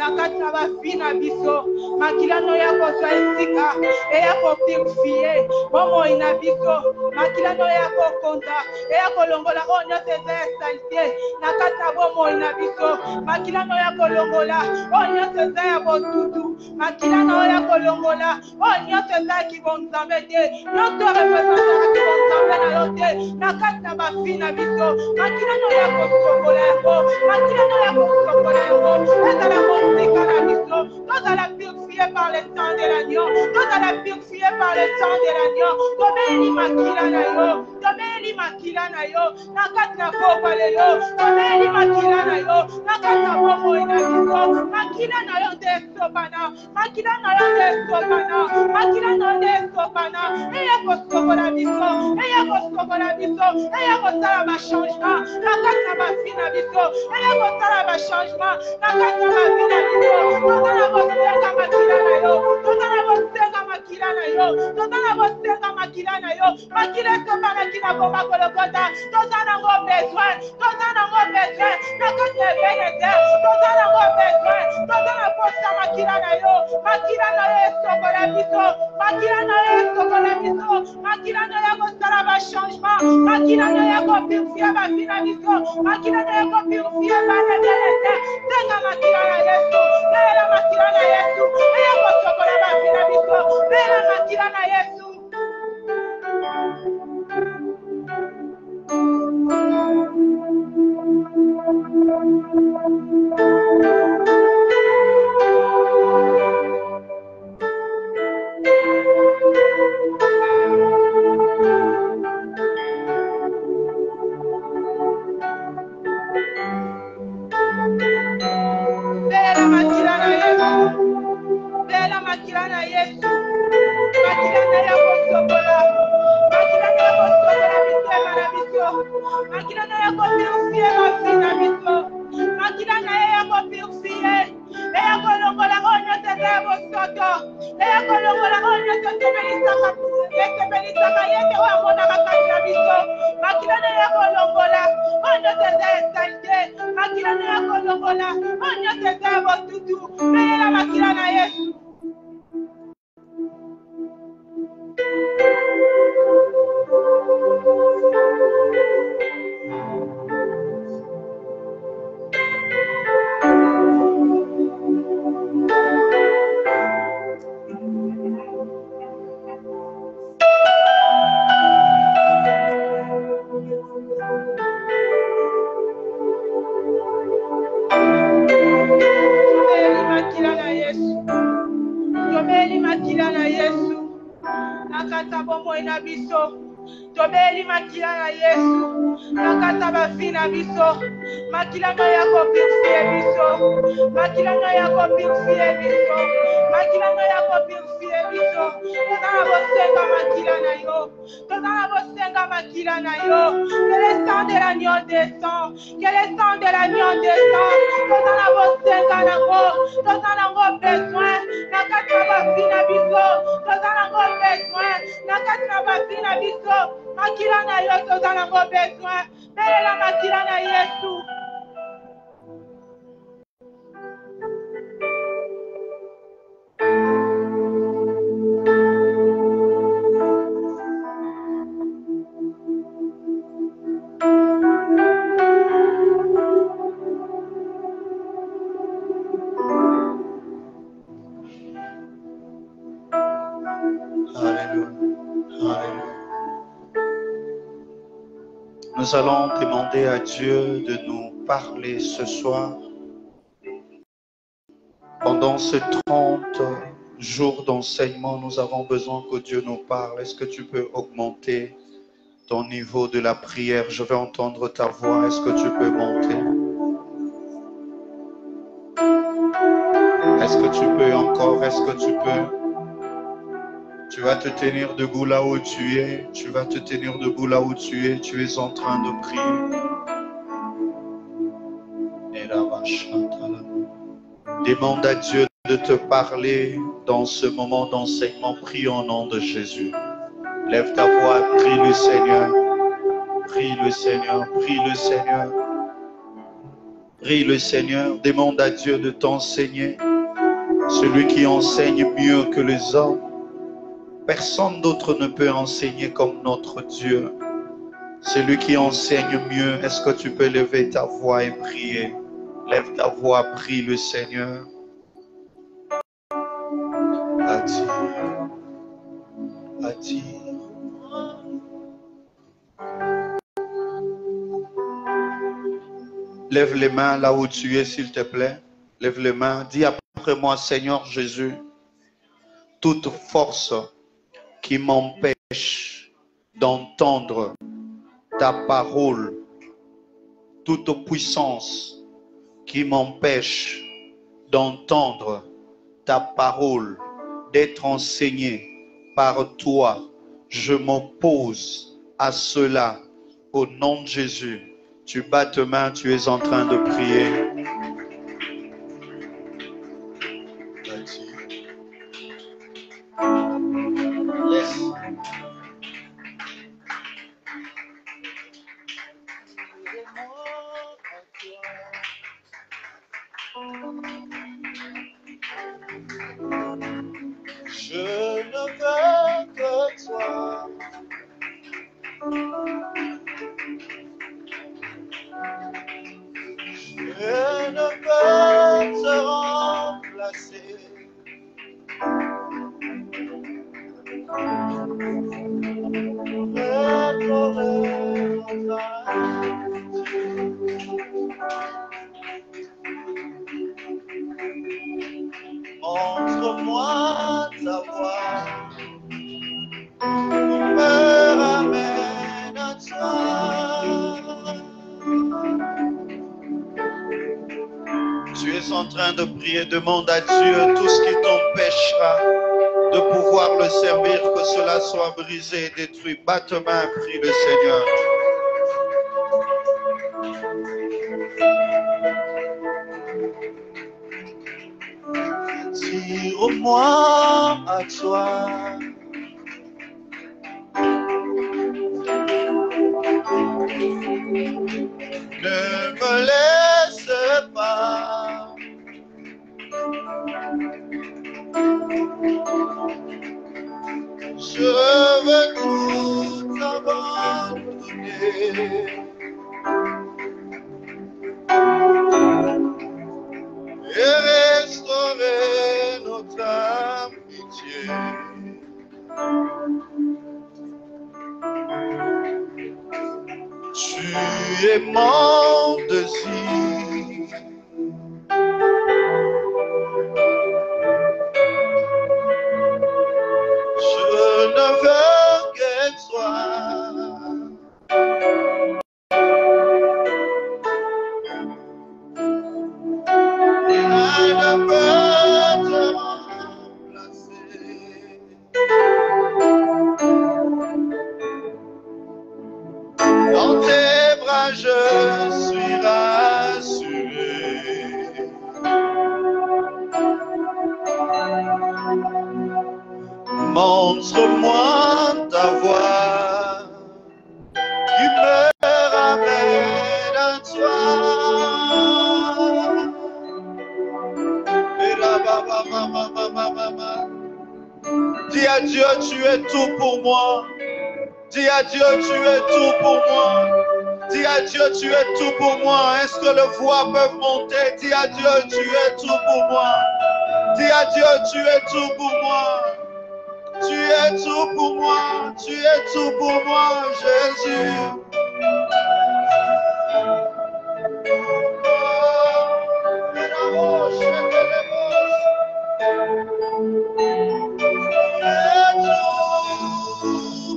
nakata ba fina biso makila no ya ko so esika e ya ko purifier bomo ina biso makila no ya ko konda e ya ko longola onyo te salté nakata bomo ina biso makila no ya ko longola onyo te ya botutu makila no ya ko longola onyo te ki bonzambe te notre représentant ki bonzambe na yo te nakata ba fina biso makila no ya ko sokola yo makila no ya ko sokola yo ezala mosika na biso tozala purifié par le sang de l'agneau tozala purifié par le sang de l'agneau tobeli makila na yo tobeli makila na yo nakati na kopa lelo tobeli makila na yo nakati na bomoi na biso makila na yo nde esopana makila na yo nde esopana makila na yo nde esopana eya kosokola biso eya kosokola biso eya kosala bachangement nakati na bafi na biso eya kosala bachangement nakati na bafi na biso tozala kosenga makila na yo tozala kosenga makila na yo tozala kosenga makila na yo makila esopanaki na koma kolokota tozala nango besoin nakati ya benete tozala nango besoin tozala posa makila na yo esokola biso makila na yo esokola biso makila na yo kosala bachangement makila na yo kopurifie bafi na biso makila na yo kopurifie banebelete senga makila na yesu belela makila na yesu eya kosokola bafi na biso belela makila na yesu Bela makila na Yesu makila na ya kosokola makila na ya kosokola bitema na biso makila na ya kopurifie bafi na biso makila na ya kopurifie eya kolongola onyo tete ya bosoto eya kolongola onyo tetebelisaka yete oyo amonaka kati na biso makila na ya kolongola onyo tete ya salite makila na ya kolongola onyo tete ya botutu belela makila na Yesu tobeli makila na Yesu nakata bomoi na biso tobeli makila na Yesu nakata bafi na biso makila no ya kopurifie biso makila no ya kopurifie biso makila no ya kopurifie biso tozala bosenga makila na yo tozala bosenga makila na yo que le sang de l'agneau descend que le sang de l'agneau descend tozala bosenga nango tozala nango besoin nakati na bafi na biso tozala nango besoin nakati na bafi na biso makila na yo tozala nango besoin belela makila na Yesu Nous allons demander à Dieu de nous parler ce soir. Pendant ces 30 jours d'enseignement, nous avons besoin que Dieu nous parle. Est-ce que tu peux augmenter ton niveau de la prière? Je vais entendre ta voix. Est-ce que tu peux monter? Est-ce que tu peux encore? Est-ce que tu peux? Tu vas te tenir debout là où tu es. Tu vas te tenir debout là où tu es. Tu es en train de prier. Demande à Dieu de te parler dans ce moment d'enseignement. Prie au nom de Jésus. Lève ta voix, prie le Seigneur. Prie le Seigneur, prie le Seigneur. Prie le Seigneur, demande à Dieu de t'enseigner. Celui qui enseigne mieux que les hommes. Personne d'autre ne peut enseigner comme notre Dieu. Celui qui enseigne mieux, est-ce que tu peux lever ta voix et prier? Lève ta voix, prie le Seigneur. Attire, attire. Lève les mains là où tu es, s'il te plaît. Lève les mains. Dis après moi, Seigneur Jésus, toute force qui m'empêche d'entendre ta parole, toute puissance qui m'empêche d'entendre ta parole, d'être enseigné par toi, je m'oppose à cela au nom de Jésus. Tu bats tes mains, tu es en train de prier. Laisse. Je ne veux que toi. Je ne peux te remplacer. Montre-moi ta voix, me ramène à toi. Tu es en train de prier, demande à Dieu tout ce qui t'empêchera de pouvoir le servir, que cela soit brisé et détruit. Bats tes mains, prie le Seigneur. Attire-moi à toi. Ne me laisse pas. Je veux tout abandonner et restaurer notre amitié. Tu es mon désir. Je ne veux que toi. Rien ne peut te remplacer. Dans tes bras je suis rassuré. Montre-moi ta voix qui me ramène à toi. Et là, dis à Dieu, tu es tout pour moi. Dis à Dieu, tu es tout pour moi. Dis à Dieu, tu es tout pour moi. Est-ce que les voix peuvent monter? Dis à Dieu, tu es tout pour moi. Dis à Dieu, tu es tout pour moi. Tu es tout pour moi. Tu es tout pour moi, Jésus.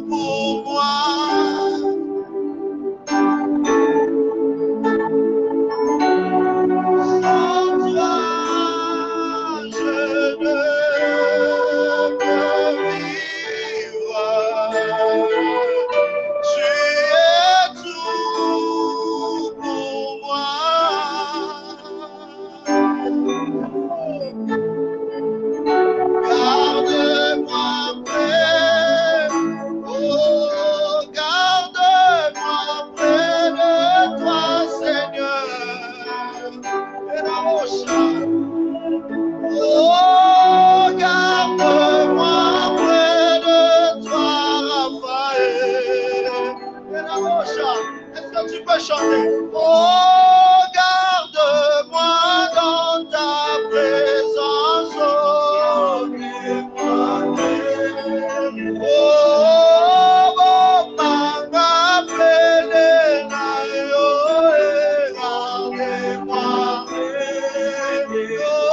Pour moi, sans toi, je ne peux vivre. Tu es tout chanter. Oh, garde-moi dans ta présence. Oh, mama, gardez-moi. Oh,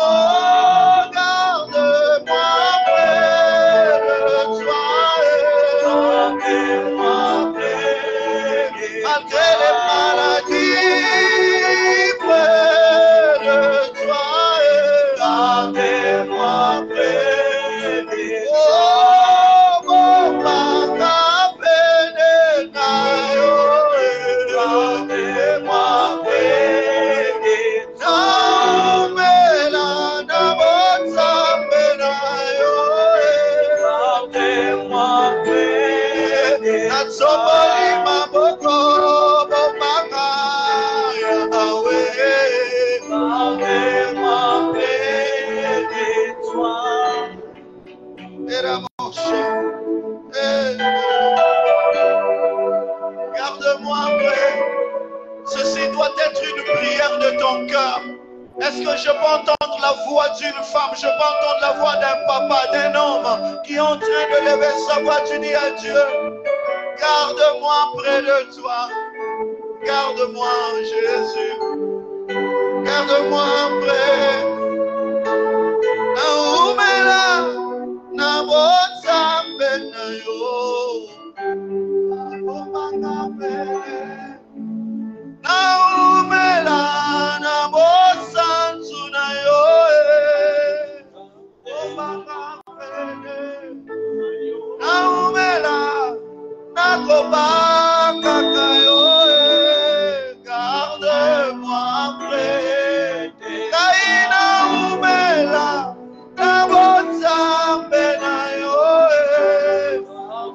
garde-moi près de toi. Malgré les maladies, près de toi. Gardez-moi près de toi. Oh, mon papa, gardez-moi près de toi. Garde-moi près. Ceci doit être une prière de ton cœur. Est-ce que je peux entendre la voix d'une femme? Je peux entendre la voix d'un papa, d'un homme qui est en train de lever sa voix. Tu dis à Dieu, garde-moi près de toi. Garde-moi, Jésus. Garde-moi près. Naumela, nabotsambe na yo. Naumela, nabosanzu na yo. Naumela, nakobaka kayo. Garde-moi près. Kaina umela, nabotsambe na yo.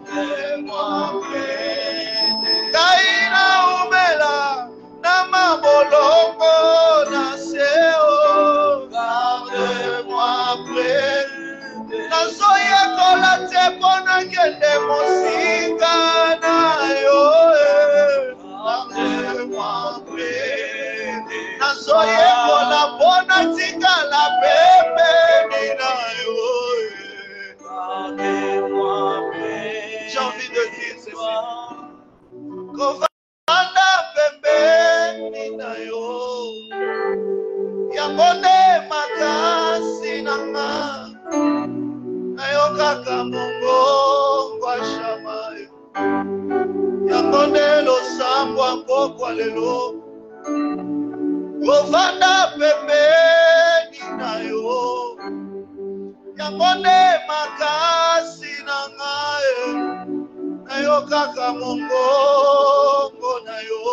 Garde-moi près. Kaina umela, namabolongo na seo. Garde-moi près. Nasoya kola te pona kende mosika na yo. Garde-moi près. Nasoya kola pona tika la pepe ni na yo. Garde-moi près. J'ai envie de dire ceci. Kovanda pepe ni na yo. Yabone makasi nanga. Ayokaka mongo kwa shamayo. Yabone lo sambwa kwa lelo. Kovanda pepe ni na yo. Yabone makasi nanga. Ayokaka mongo na yo.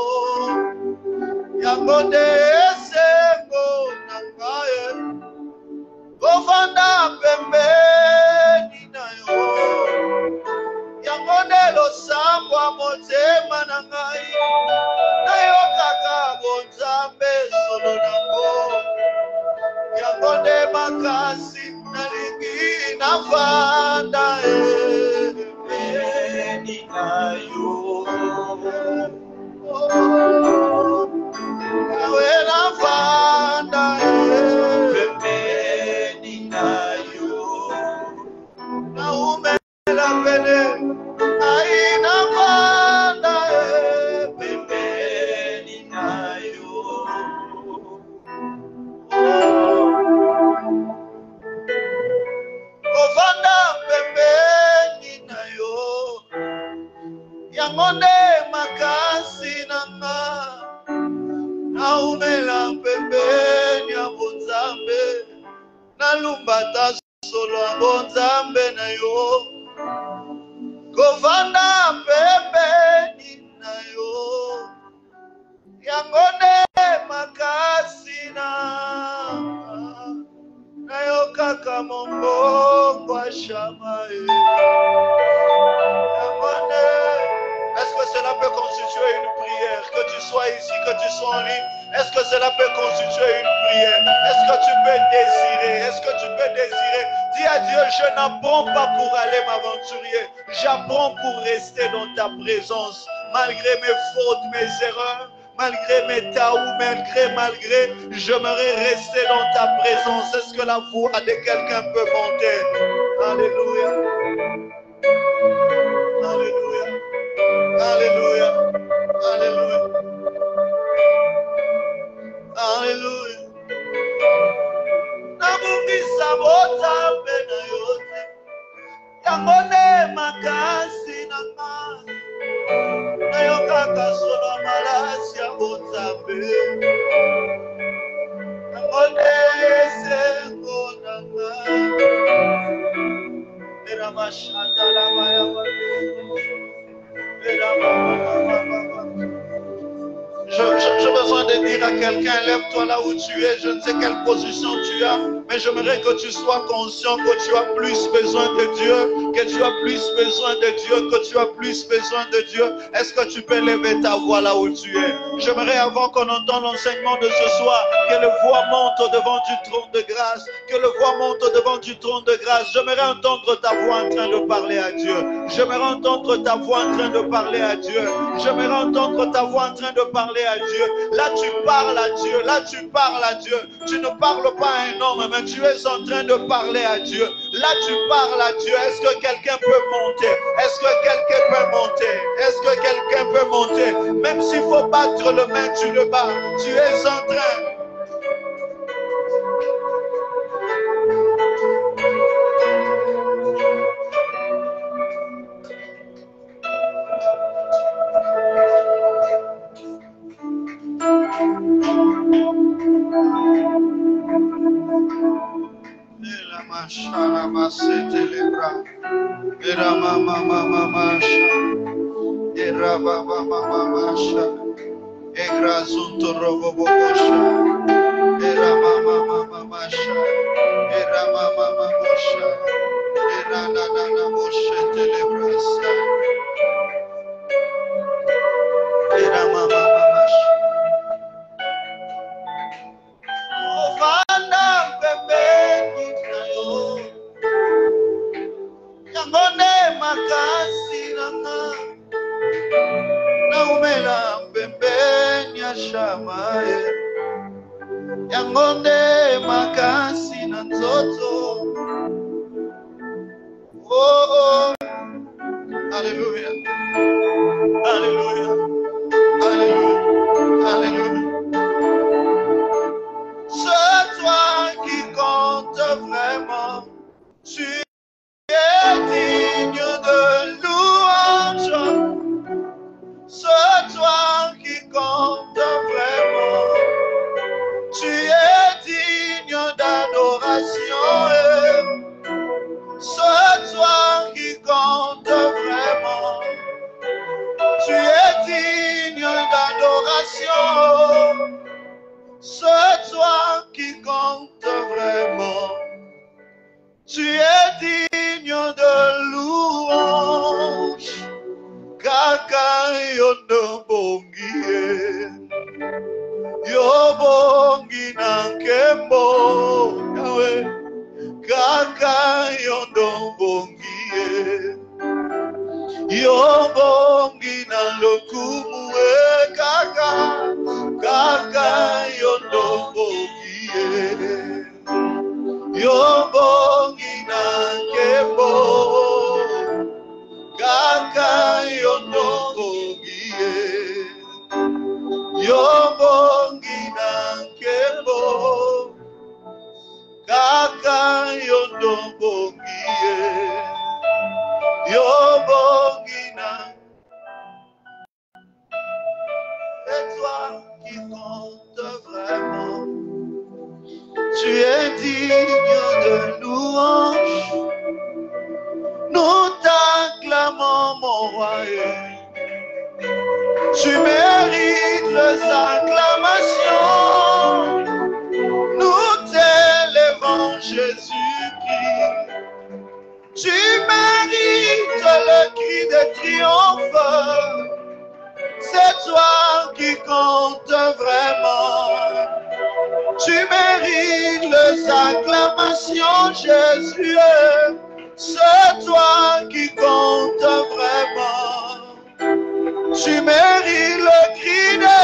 Yabone esengo nanga. Kovanda pepe ni na yo. Yabone lo sambwa motema na ngai. Nayokaka bonzambe solo nango. Yabone makasi nalingi navanda ni na yo. Yawe navanda ni na yo. Naumela pele aina vanda ni na yo. Kovanda ni na yo. Yangonde makasi nanga. Naumela pembeni ya bonzambe. Nalumbata solo ya bonzambe na yo. Kovanda pembeni na yo. Yangonde makasi na yo kaka mongo kwa shamae. Yangonde. Est-ce que cela peut constituer une prière? Que tu sois ici, que tu sois en ligne. Est-ce que cela peut constituer une prière? Est-ce que tu peux désirer? Est-ce que tu peux désirer? Dis à Dieu, je n'apprends pas pour aller m'aventurer. J'apprends pour rester dans ta présence. Malgré mes fautes, mes erreurs, malgré mes taous, malgré, j'aimerais rester dans ta présence. Est-ce que la voix de quelqu'un peut monter? Alléluia. Alléluia. Alléluia. Alléluia. Alléluia. Namungisa bota pena yote. Yangone makasi nanga. Nayoka kasola malasi ya bota pe. Yangone sengo nanga. Era mashata la maya maya. Era mama. J'ai besoin de dire à quelqu'un, lève-toi là où tu es, je ne sais quelle position tu as, mais j'aimerais que tu sois conscient que tu as plus besoin de Dieu, que tu as plus besoin de Dieu, que tu as plus besoin de Dieu. Est-ce que tu peux lever ta voix là où tu es? J'aimerais, avant qu'on entende l'enseignement de ce soir, que le voix monte devant du trône de grâce, que le voix monte devant du trône de grâce. J'aimerais entendre ta voix en train de parler à Dieu. J'aimerais entendre ta voix en train de parler à Dieu. J'aimerais entendre ta voix en train de parler à Dieu. Là tu parles à Dieu. Là tu parles à Dieu. Tu ne parles pas à un homme, mais tu es en train de parler à Dieu. Là tu parles à Dieu. Est-ce que quelqu'un peut monter? Est-ce que quelqu'un peut monter? Est-ce que quelqu'un peut monter? Même s'il faut battre le main, tu le bats. Tu es en train. Era mama masha, era baba mama masha, era zunto robo bosha, era mama masha, era mama masha, era nana moshe telebrasa, era mama masha. Ovanda bebe nayo. Yangone makasi nanga na umela pembeni ya shamae. Yangone makasi na nzoto. Oh, oh. Alléluia. Alléluia. Alléluia. Alléluia. C'est toi qui compte vraiment. Tu es digne de louange. C'est toi qui compte vraiment. Tu es digne d'adoration. C'est toi qui compte vraiment. Tu es digne d'adoration. C'est toi qui compte vraiment. Tu es digne de louange. Kaka yono bongie. Yo bongi nankembo. Yahweh. Kaka yono bongie. Yo bongi na lokumue. Kaka. Kaka yono bongie. Yo bongi nankembo. Kaka yono bongie. Yo bongi nankembo. Kaka yono bongie. Yo bongi na. C'est toi qui compte vraiment. Tu es digne de louange. Nous t'acclamons, mon roi. Tu mérites les acclamations. Nous t'élèvons, Jésus-Christ. Tu mérites le cri de triomphe. C'est toi qui compte vraiment. Tu mérites les acclamations, Jésus. C'est toi qui compte vraiment. Tu mérites le cri de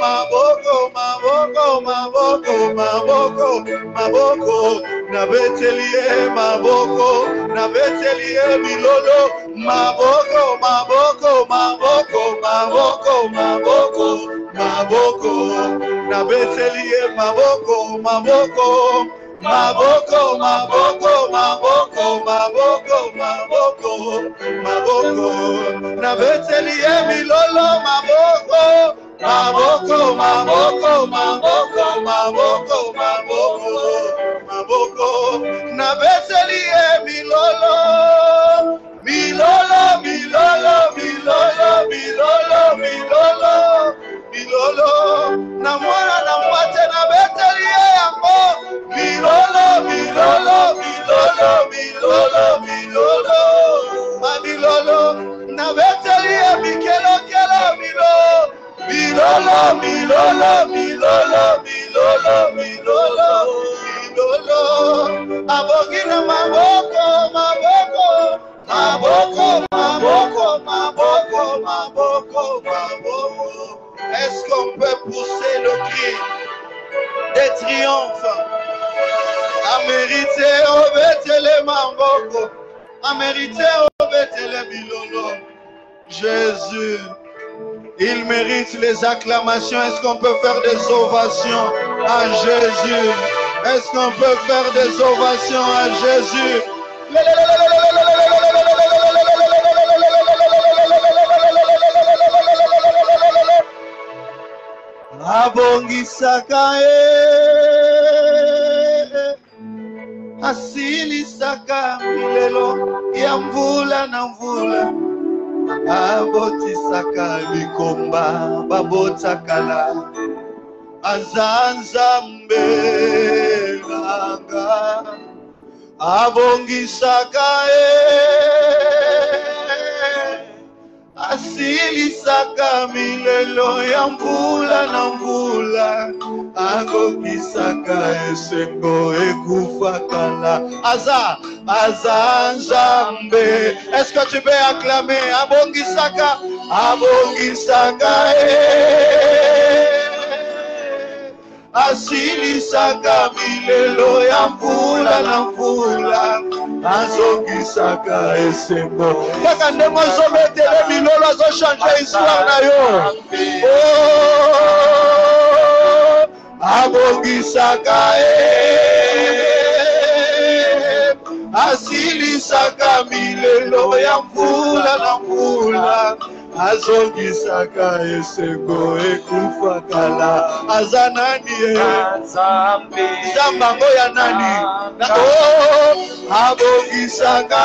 maboko, maboko, maboko, maboko, maboko, maboko, nabetelie maboko, nabetelie milolo, maboko, maboko, maboko, maboko, maboko, maboko, nabetelie maboko, maboko, maboko, maboko, maboko, maboko, maboko, maboko, nabetelie milolo, maboko, maboko, maboko, maboko, maboko, maboko, maboko, nabetelie milolo, milolo, milolo, milolo, milolo, milolo, milolo, na mwana na mwate nabetelie yango, milolo, milolo, milolo, milolo, milolo, milolo, nabetelie mikelo kelo milo, milolo, milolo, milolo, milolo, milolo, milolo, abogina maboko, maboko, maboko, maboko, maboko, maboko, maboko. Est-ce qu'on peut pousser le cri des triomphes? A mérité obetele mamboko, a mérité obetele bilolo. Jésus, il mérite les acclamations. Est-ce qu'on peut faire des ovations à Jésus? Est-ce qu'on peut faire des ovations à Jésus? Abongisaka asilisaka milelo ya mvula na mvula, abotisaka likomba babotakala, azanzambe nanga abongisaka asilisaka milelo ya mvula na mvula, akokisaka esengo ekufakala, aza nzambe. Est-ce que tu peux acclamer? Abongisaka, abongisaka asilisaka milelo ya mvula na mvula, azongisaka esengo. Kaka ndenge ozobetele milolo azochange histoire na yo. Abongisaka asilisaka milelo ya mvula na mvula, azongisaka esengo ekufakala, aza nani zambango ya nani? Abongisaka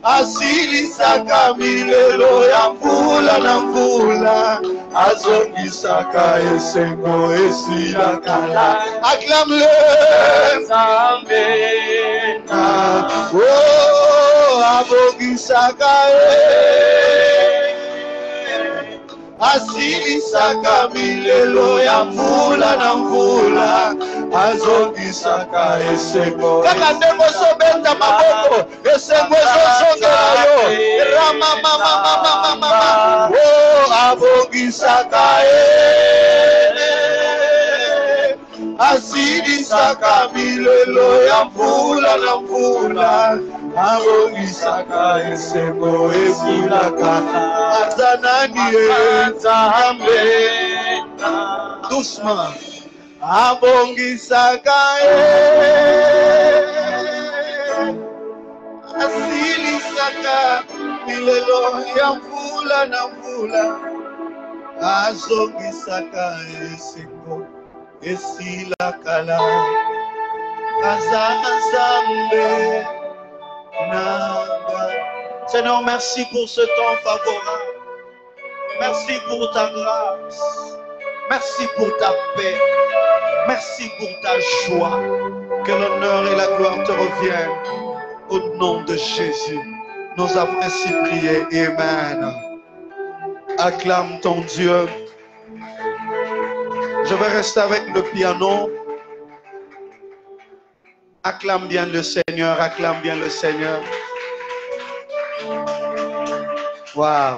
asilisaka milelo ya mvula na mvula, azongisaka esengo esilakala. Acclame-le. Oh, abongisaka asilisaka milelo ya mvula na mvula, azongisaka esengo. Kaka ndenge ozobeta maboko, esengo ezozongela yo. Ramamamamamamama. Oh, abongisaka asilisaka milelo ya mvula na mvula, abongisaka esengo esilakala. Aza nani nzambe? Doucement. Abongisaka asilisaka milelo ya mvula na mvula, azongisaka esengo esilakala, aza nzambe nanga. Seigneur, merci pour ce temps favorable. Merci pour ta grâce. Merci pour ta paix. Merci pour ta joie. Que l'honneur et la gloire te reviennent. Au nom de Jésus, nous avons ainsi prié. Amen. Acclame ton Dieu. Je vais rester avec le piano. Acclame bien le Seigneur. Acclame bien le Seigneur. Wow.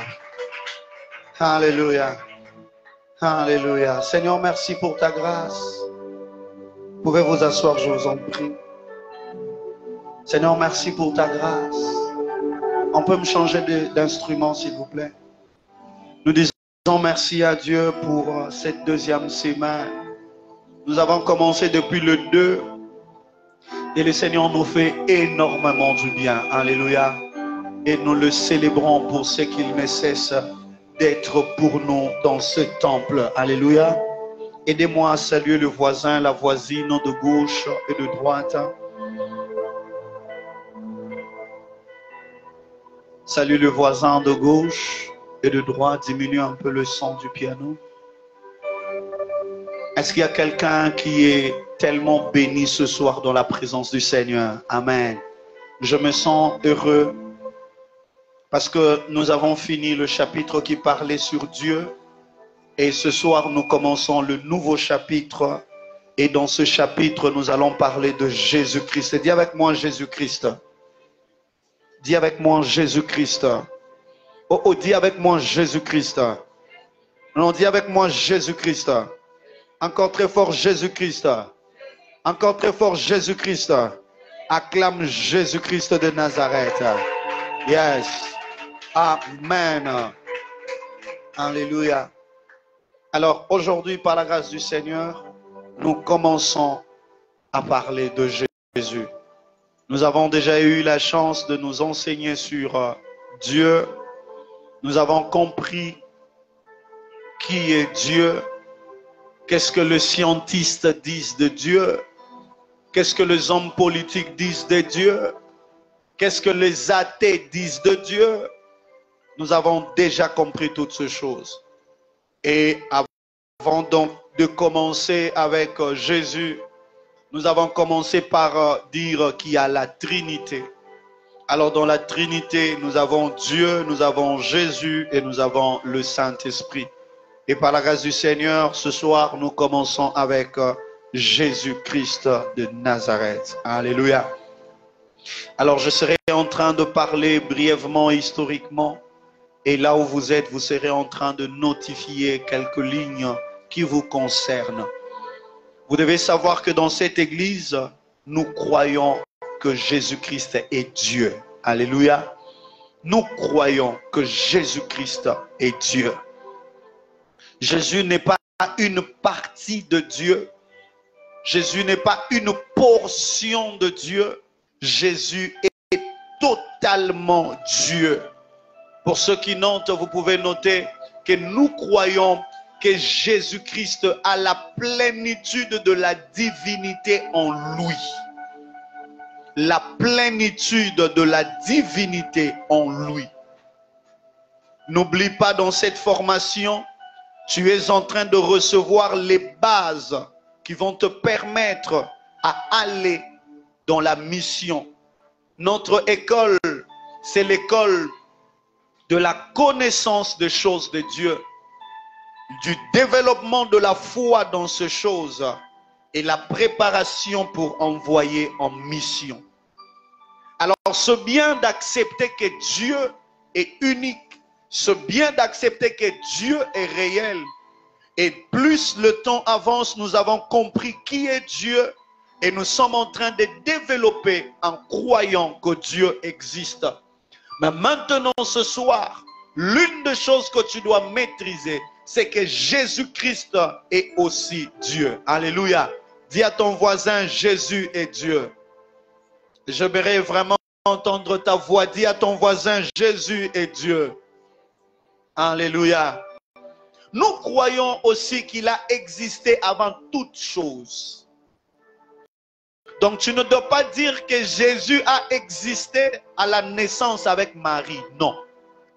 Alléluia. Alléluia. Seigneur, merci pour ta grâce. Vous pouvez vous asseoir, je vous en prie. Seigneur, merci pour ta grâce. On peut me changer d'instrument, s'il vous plaît. Nous disons merci à Dieu pour cette deuxième semaine. Nous avons commencé depuis le 2 et le Seigneur nous fait énormément du bien. Alléluia. Et nous le célébrons pour ce qu'il ne cesse d'être pour nous dans ce temple. Alléluia. Aidez-moi à saluer le voisin, la voisine de gauche et de droite. Salut le voisin de gauche et de droite. Diminue un peu le son du piano. Est-ce qu'il y a quelqu'un qui est tellement béni ce soir dans la présence du Seigneur? Amen. Je me sens heureux parce que nous avons fini le chapitre qui parlait sur Dieu. Et ce soir, nous commençons le nouveau chapitre. Et dans ce chapitre, nous allons parler de Jésus-Christ. Dis avec moi Jésus-Christ. Dis avec moi Jésus-Christ. Oh, oh, dis avec moi Jésus-Christ. Non, dis avec moi Jésus-Christ. Encore très fort Jésus-Christ. Encore très fort Jésus-Christ. Acclame Jésus-Christ de Nazareth. Yes. Amen. Alléluia. Alors aujourd'hui, par la grâce du Seigneur, nous commençons à parler de Jésus. Nous avons déjà eu la chance de nous enseigner sur Dieu. Nous avons compris qui est Dieu. Qu'est-ce que les scientistes disent de Dieu? Qu'est-ce que les hommes politiques disent de Dieu? Qu'est-ce que les athées disent de Dieu? Nous avons déjà compris toutes ces choses. Et avant donc de commencer avec Jésus, nous avons commencé par dire qu'il y a la Trinité. Alors dans la Trinité, nous avons Dieu, nous avons Jésus et nous avons le Saint-Esprit. Et par la grâce du Seigneur, ce soir, nous commençons avec Jésus-Christ de Nazareth. Alléluia. Alors je serai en train de parler brièvement, historiquement. Et là où vous êtes, vous serez en train de notifier quelques lignes qui vous concernent. Vous devez savoir que dans cette église, nous croyons que Jésus-Christ est Dieu. Alléluia. Nous croyons que Jésus-Christ est Dieu. Jésus n'est pas une partie de Dieu. Jésus n'est pas une portion de Dieu. Jésus est totalement Dieu. Pour ceux qui notent, vous pouvez noter que nous croyons que Jésus-Christ a la plénitude de la divinité en lui. La plénitude de la divinité en lui. N'oublie pas dans cette formation, tu es en train de recevoir les bases qui vont te permettre à aller dans la mission. Notre école, c'est l'école de la connaissance des choses de Dieu, du développement de la foi dans ces choses et la préparation pour envoyer en mission. Alors, c'est bien d'accepter que Dieu est unique, c'est bien d'accepter que Dieu est réel. Et plus le temps avance, nous avons compris qui est Dieu et nous sommes en train de développer en croyant que Dieu existe. Mais maintenant, ce soir, l'une des choses que tu dois maîtriser, c'est que Jésus-Christ est aussi Dieu. Alléluia. Dis à ton voisin, Jésus est Dieu. J'aimerais vraiment entendre ta voix. Dis à ton voisin, Jésus est Dieu. Alléluia. Nous croyons aussi qu'il a existé avant toute chose. Donc tu ne dois pas dire que Jésus a existé à la naissance avec Marie. Non.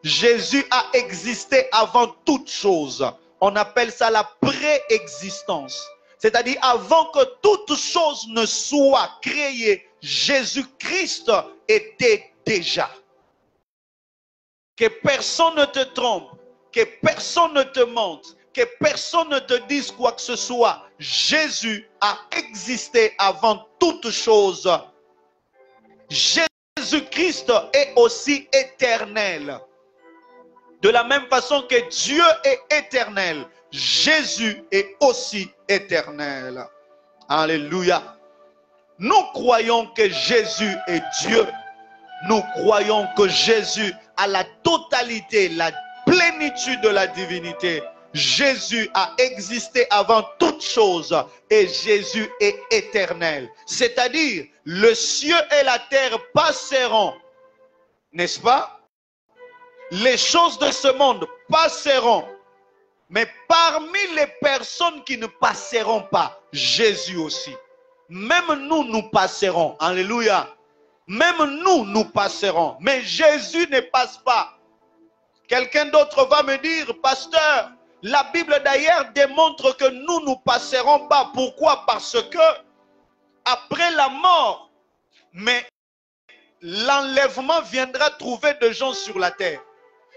Jésus a existé avant toute chose. On appelle ça la préexistence. C'est-à-dire avant que toute chose ne soit créée, Jésus-Christ était déjà. Que personne ne te trompe, que personne ne te mente, que personne ne te dise quoi que ce soit. Jésus a existé avant toute chose. Jésus-Christ est aussi éternel. De la même façon que Dieu est éternel, Jésus est aussi éternel. Alléluia. Nous croyons que Jésus est Dieu. Nous croyons que Jésus a la totalité, la plénitude de la divinité. Jésus a existé avant toute chose et Jésus est éternel. C'est-à-dire, le ciel et la terre passeront, n'est-ce pas? Les choses de ce monde passeront. Mais parmi les personnes qui ne passeront pas, Jésus aussi. Même nous, nous passerons. Alléluia. Même nous, nous passerons. Mais Jésus ne passe pas. Quelqu'un d'autre va me dire, pasteur, la Bible d'ailleurs démontre que nous ne passerons pas. Pourquoi? Parce que après la mort, mais l'enlèvement viendra trouver des gens sur la terre.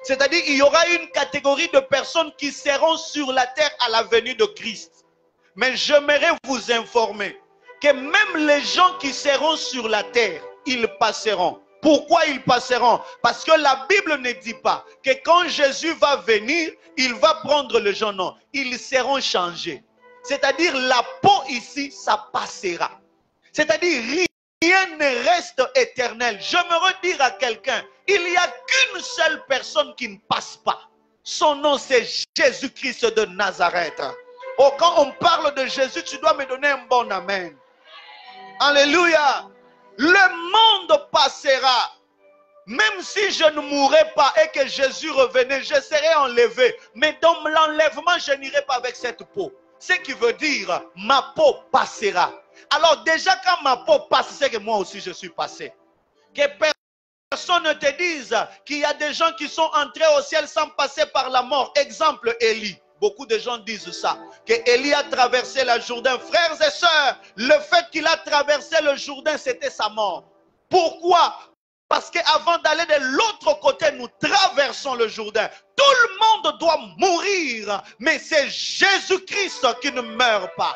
C'est-à-dire il y aura une catégorie de personnes qui seront sur la terre à la venue de Christ. Mais j'aimerais vous informer que même les gens qui seront sur la terre, ils passeront. Pourquoi ils passeront? Parce que la Bible ne dit pas que quand Jésus va venir, il va prendre les gens. Non, ils seront changés. C'est-à-dire la peau ici, ça passera. C'est-à-dire rien ne reste éternel. J'aimerais dire à quelqu'un, il n'y a qu'une seule personne qui ne passe pas. Son nom c'est Jésus-Christ de Nazareth. Oh, quand on parle de Jésus, tu dois me donner un bon amen. Alléluia. Le monde passera. Même si je ne mourrais pas et que Jésus revenait, je serais enlevé. Mais dans l'enlèvement, je n'irai pas avec cette peau. Ce qui veut dire, ma peau passera. Alors déjà quand ma peau passe, c'est que moi aussi je suis passé. Que personne ne te dise qu'il y a des gens qui sont entrés au ciel sans passer par la mort. Exemple, Élie. Beaucoup de gens disent ça. Que Élie a traversé le Jourdain. Frères et sœurs, le fait qu'il a traversé le Jourdain, c'était sa mort. Pourquoi? Parce qu'avant d'aller de l'autre côté, nous traversons le Jourdain. Tout le monde doit mourir. Mais c'est Jésus-Christ qui ne meurt pas.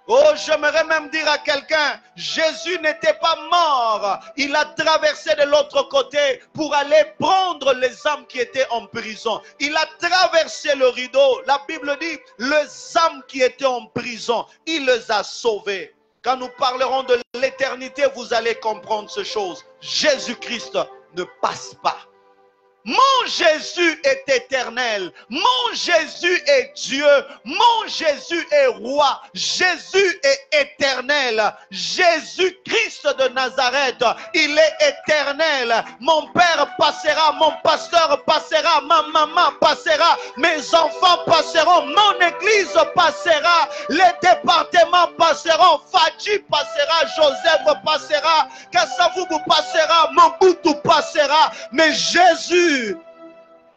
Oh, j'aimerais même dire à quelqu'un, Jésus n'était pas mort. Il a traversé de l'autre côté pour aller prendre les âmes qui étaient en prison. Il a traversé le rideau. La Bible dit, les âmes qui étaient en prison, il les a sauvées. Quand nous parlerons de l'éternité, vous allez comprendre ces choses. Jésus-Christ ne passe pas. Mon Jésus est éternel. Mon Jésus est Dieu. Mon Jésus est roi. Jésus est éternel. Jésus-Christ de Nazareth, il est éternel. Mon père passera, mon pasteur passera, ma maman passera, mes enfants passeront, mon église passera, les départements passeront, Fadji passera, Joseph passera, Kassavubu passera, Mobutu passera, mais Jésus,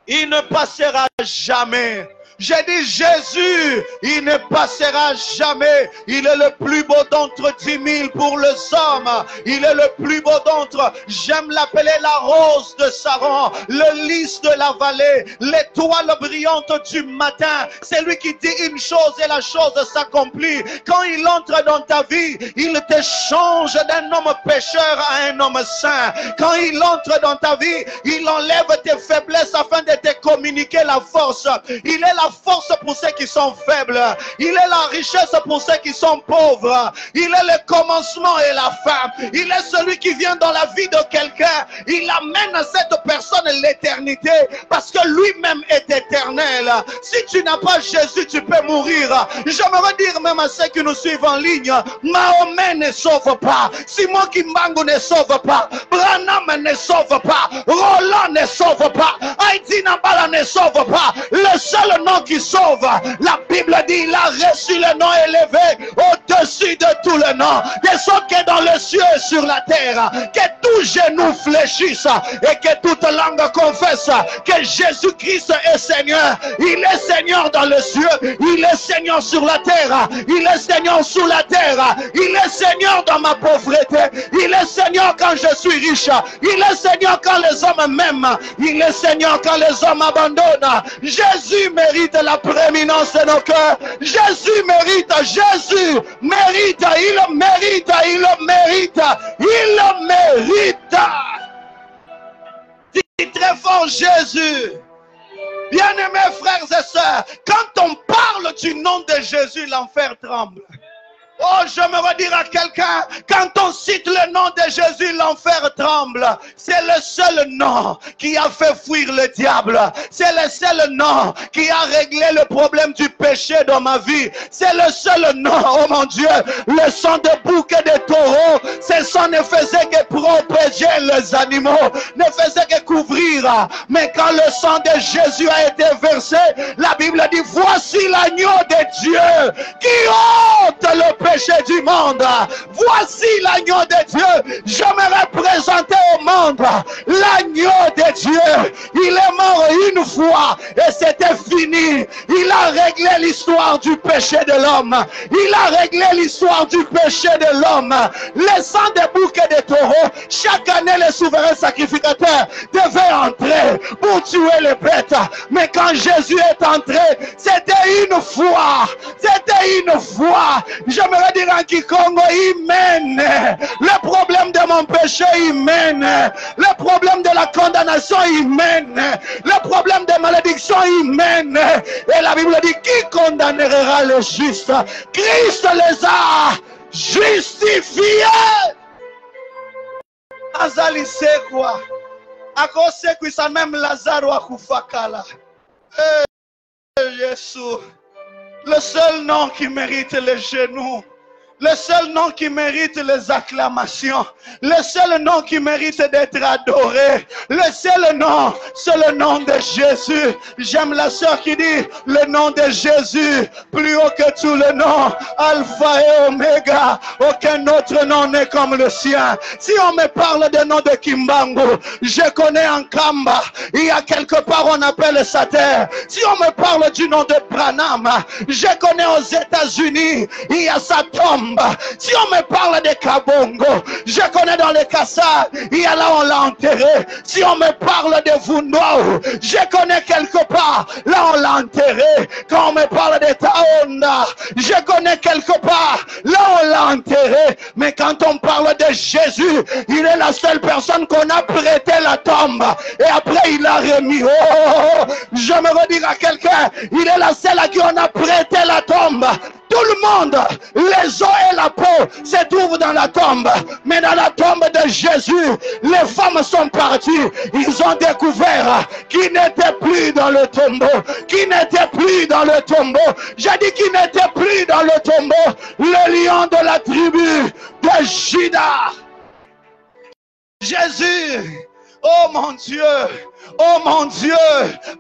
il ne passera jamais. J'ai dit Jésus, il ne passera jamais. Il est le plus beau d'entre 10 000 pour les hommes. Il est le plus beau d'entre, j'aime l'appeler la rose de Saron, le lys de la vallée, l'étoile brillante du matin. C'est lui qui dit une chose et la chose s'accomplit. Quand il entre dans ta vie, il te change d'un homme pécheur à un homme saint. Quand il entre dans ta vie, il enlève tes faiblesses afin de te communiquer la force. Il est la force pour ceux qui sont faibles. Il est la richesse pour ceux qui sont pauvres. Il est le commencement et la fin. Il est celui qui vient dans la vie de quelqu'un. Il amène à cette personne l'éternité parce que lui-même est éternel. Si tu n'as pas Jésus, tu peux mourir. J'aimerais dire même à ceux qui nous suivent en ligne, Mahomet ne sauve pas. Simon Kimbangu ne sauve pas. Branham ne sauve pas. Roland ne sauve pas. Haïti Nambala ne sauve pas. Le seul nom qui sauve, la Bible dit, il a reçu le nom élevé au-dessus de tout le nom, de ce qui est dans le ciel et sur la terre, que tout genou fléchisse et que toute langue confesse que Jésus-Christ est Seigneur. Il est Seigneur dans le ciel, il est Seigneur sur la terre, il est Seigneur sous la terre, il est Seigneur dans ma pauvreté, il est Seigneur quand je suis riche, il est Seigneur quand les hommes m'aiment, il est Seigneur quand les hommes abandonnent. Jésus mérite la prééminence de nos cœurs. Jésus mérite, Jésus mérite, il mérite, il mérite, il mérite. Dis très fort Jésus. Bien-aimés frères et sœurs, quand on parle du nom de Jésus, l'enfer tremble. Oh, j'aimerais dire à quelqu'un, quand on cite le nom de Jésus, l'enfer tremble. C'est le seul nom qui a fait fuir le diable. C'est le seul nom qui a réglé le problème du péché dans ma vie. C'est le seul nom, oh mon Dieu, le sang de bouc et de taureau, ce sang ne faisait que protéger les animaux, ne faisait que couvrir. Mais quand le sang de Jésus a été versé, la Bible dit, voici l'agneau de Dieu qui ôte le péché du monde. Voici l'agneau de Dieu. Je me représenter au monde l'agneau de Dieu. Il est mort une fois et c'était fini. Il a réglé l'histoire du péché de l'homme. Il a réglé l'histoire du péché de l'homme. Le sang de bouc et de taureau, chaque année les souverains sacrificateurs devaient entrer pour tuer les bêtes. Mais quand Jésus est entré, c'était une fois. C'était une fois. J'aimerais dire en quiconque, il mène. Le problème de mon péché, il mène. Le problème de la condamnation, il mène. Le problème de malédiction, il mène. Et la Bible dit, qui condamnera les justes? Christ les a justifiés. Azali sekwa. Ako sekwi sa même Lazaro akufakala. Jésus. Le seul nom qui mérite les genoux. Le seul nom qui mérite les acclamations. Le seul nom qui mérite d'être adoré. Le seul nom, c'est le nom de Jésus. J'aime la sœur qui dit, le nom de Jésus, plus haut que tout le nom. Alpha et Oméga. Aucun autre nom n'est comme le sien. Si on me parle du nom de Kimbangu, je connais en Kamba. Il y a quelque part on appelle sa terre. Si on me parle du nom de Branham, je connais aux États-Unis. Il y a sa tombe. Si on me parle de Kabongo, je connais dans les Kassar, il y a là on l'a enterré. Si on me parle de Vundao, je connais quelque part, là on l'a enterré. Quand on me parle de Taonda, je connais quelque part, là on l'a enterré. Mais quand on parle de Jésus, il est la seule personne qu'on a prêté la tombe. Et après il l'a remis. Oh, je me redis à quelqu'un, il est la seule à qui on a prêté la tombe. Tout le monde, les os et la peau se trouvent dans la tombe. Mais dans la tombe de Jésus, les femmes sont parties. Ils ont découvert qu'il n'était plus dans le tombeau. Qui n'était plus dans le tombeau. J'ai dit qu'il n'était plus dans le tombeau. Le lion de la tribu de Juda. Jésus. Oh mon Dieu. Oh mon Dieu,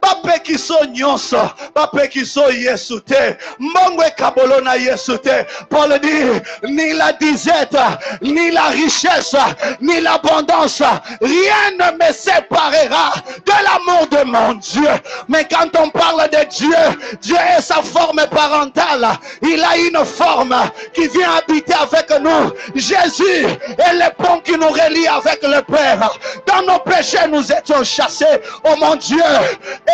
papa qui sont nyonso, papa qui sont yesute, mbongwe kabolona yesute. Paul dit, ni la disette, ni la richesse, ni l'abondance, rien ne me séparera de l'amour de mon Dieu. Mais quand on parle de Dieu, Dieu est sa forme parentale. Il a une forme qui vient habiter avec nous. Jésus est le pont qui nous relie avec le Père. Dans nos péchés, nous étions chassés. Oh mon Dieu,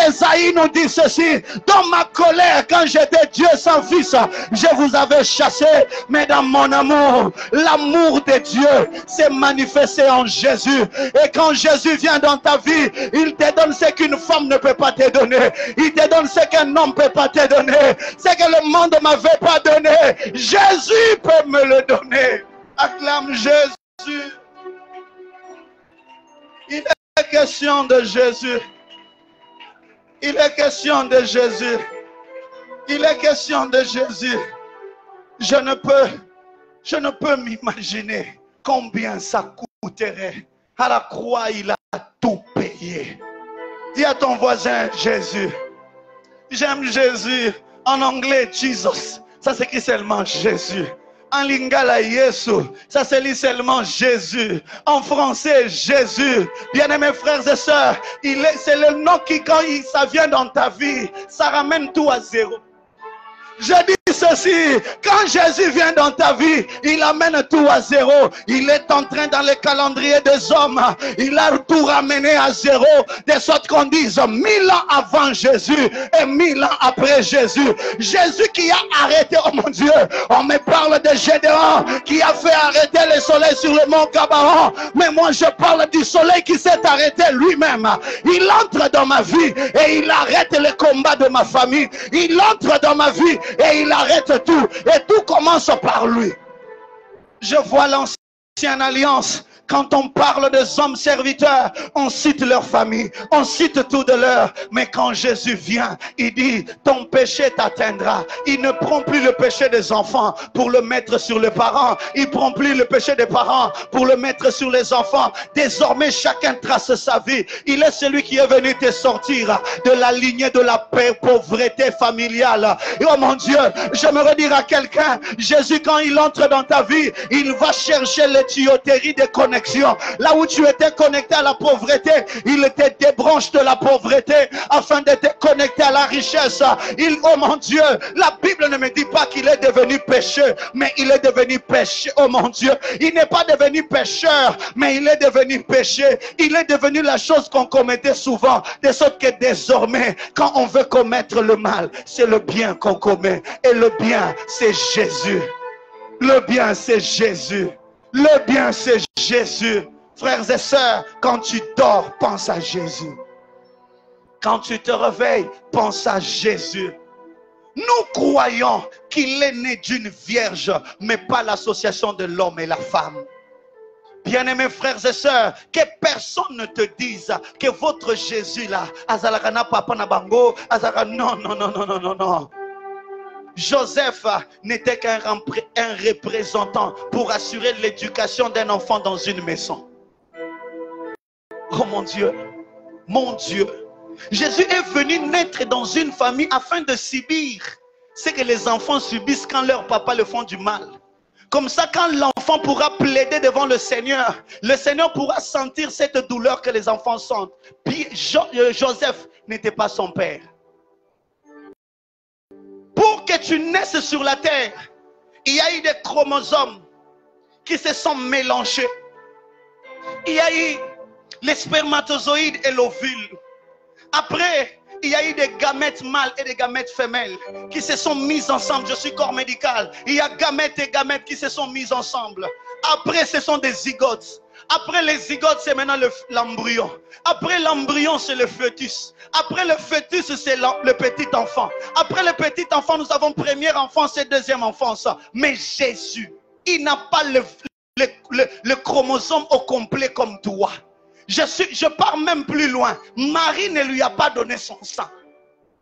Esaïe nous dit ceci, dans ma colère quand j'étais Dieu sans fils, je vous avais chassé, mais dans mon amour, l'amour de Dieu s'est manifesté en Jésus. Et quand Jésus vient dans ta vie, il te donne ce qu'une femme ne peut pas te donner, il te donne ce qu'un homme ne peut pas te donner, ce que le monde ne m'avait pas donné. Jésus peut me le donner. Acclame Jésus. Il est question de Jésus. Il est question de Jésus. Il est question de Jésus. Je ne peux m'imaginer combien ça coûterait. À la croix, il a tout payé. Dis à ton voisin, Jésus. J'aime Jésus. En anglais, Jesus. Ça s'écrit seulement Jésus. En lingala Yesu, ça se lit seulement Jésus. En français, Jésus. Bien-aimés frères et sœurs, c'est le nom qui, quand ça vient dans ta vie, ça ramène tout à zéro. Je dis ceci, quand Jésus vient dans ta vie, il amène tout à zéro. Il est en train dans le calendrier des hommes, il a tout ramené à zéro, de sorte qu'on dise 1000 ans avant Jésus et 1000 ans après Jésus. Jésus qui a arrêté, oh mon Dieu, on me parle de Gédéon qui a fait arrêter le soleil sur le mont Gabaon, mais moi je parle du soleil qui s'est arrêté lui-même. Il entre dans ma vie et il arrête le combat de ma famille. Il entre dans ma vie et il arrête tout, et tout commence par lui. Je vois l'ancienne alliance. Quand on parle des hommes serviteurs, on cite leur famille, on cite tout de leur. Mais quand Jésus vient, il dit, ton péché t'atteindra. Il ne prend plus le péché des enfants pour le mettre sur les parents. Il ne prend plus le péché des parents pour le mettre sur les enfants. Désormais, chacun trace sa vie. Il est celui qui est venu te sortir de la lignée de la pauvreté familiale. Et oh mon Dieu, j'aimerais dire à quelqu'un, Jésus, quand il entre dans ta vie, il va chercher les tuyauteries de connexion. Là où tu étais connecté à la pauvreté, il te débranche de la pauvreté afin de te connecter à la richesse. Oh mon Dieu, la Bible ne me dit pas qu'il est devenu pécheur, mais il est devenu péché. Oh mon Dieu, il n'est pas devenu pécheur, mais il est devenu péché. Il est devenu la chose qu'on commettait souvent, de sorte que désormais, quand on veut commettre le mal, c'est le bien qu'on commet. Et le bien, c'est Jésus. Le bien, c'est Jésus. Le bien, c'est Jésus. Frères et sœurs, quand tu dors, pense à Jésus. Quand tu te réveilles, pense à Jésus. Nous croyons qu'il est né d'une vierge, mais pas l'association de l'homme et la femme. Bien-aimés frères et sœurs, que personne ne te dise que votre Jésus là, Azalakana Papa Nabango, non, non, non, non, non, non, non. Joseph n'était qu'un représentant pour assurer l'éducation d'un enfant dans une maison. Oh mon Dieu, mon Dieu. Jésus est venu naître dans une famille afin de subir ce que les enfants subissent quand leurs papas le font du mal. Comme ça, quand l'enfant pourra plaider devant le Seigneur pourra sentir cette douleur que les enfants sentent. Puis Joseph n'était pas son père. Pour que tu naisses sur la terre, il y a eu des chromosomes qui se sont mélangés. Il y a eu les spermatozoïdes et l'ovule. Après, il y a eu des gamètes mâles et des gamètes femelles qui se sont mis ensemble. Je suis corps médical. Il y a gamètes et gamètes qui se sont mis ensemble. Après, ce sont des zygotes. Après les zygotes, c'est maintenant l'embryon. Après l'embryon, c'est le fœtus. Après le fœtus, c'est le petit enfant. Après le petit enfant, nous avons première enfance et deuxième enfance. Mais Jésus, il n'a pas le chromosome au complet comme toi. Je pars même plus loin. Marie ne lui a pas donné son sang.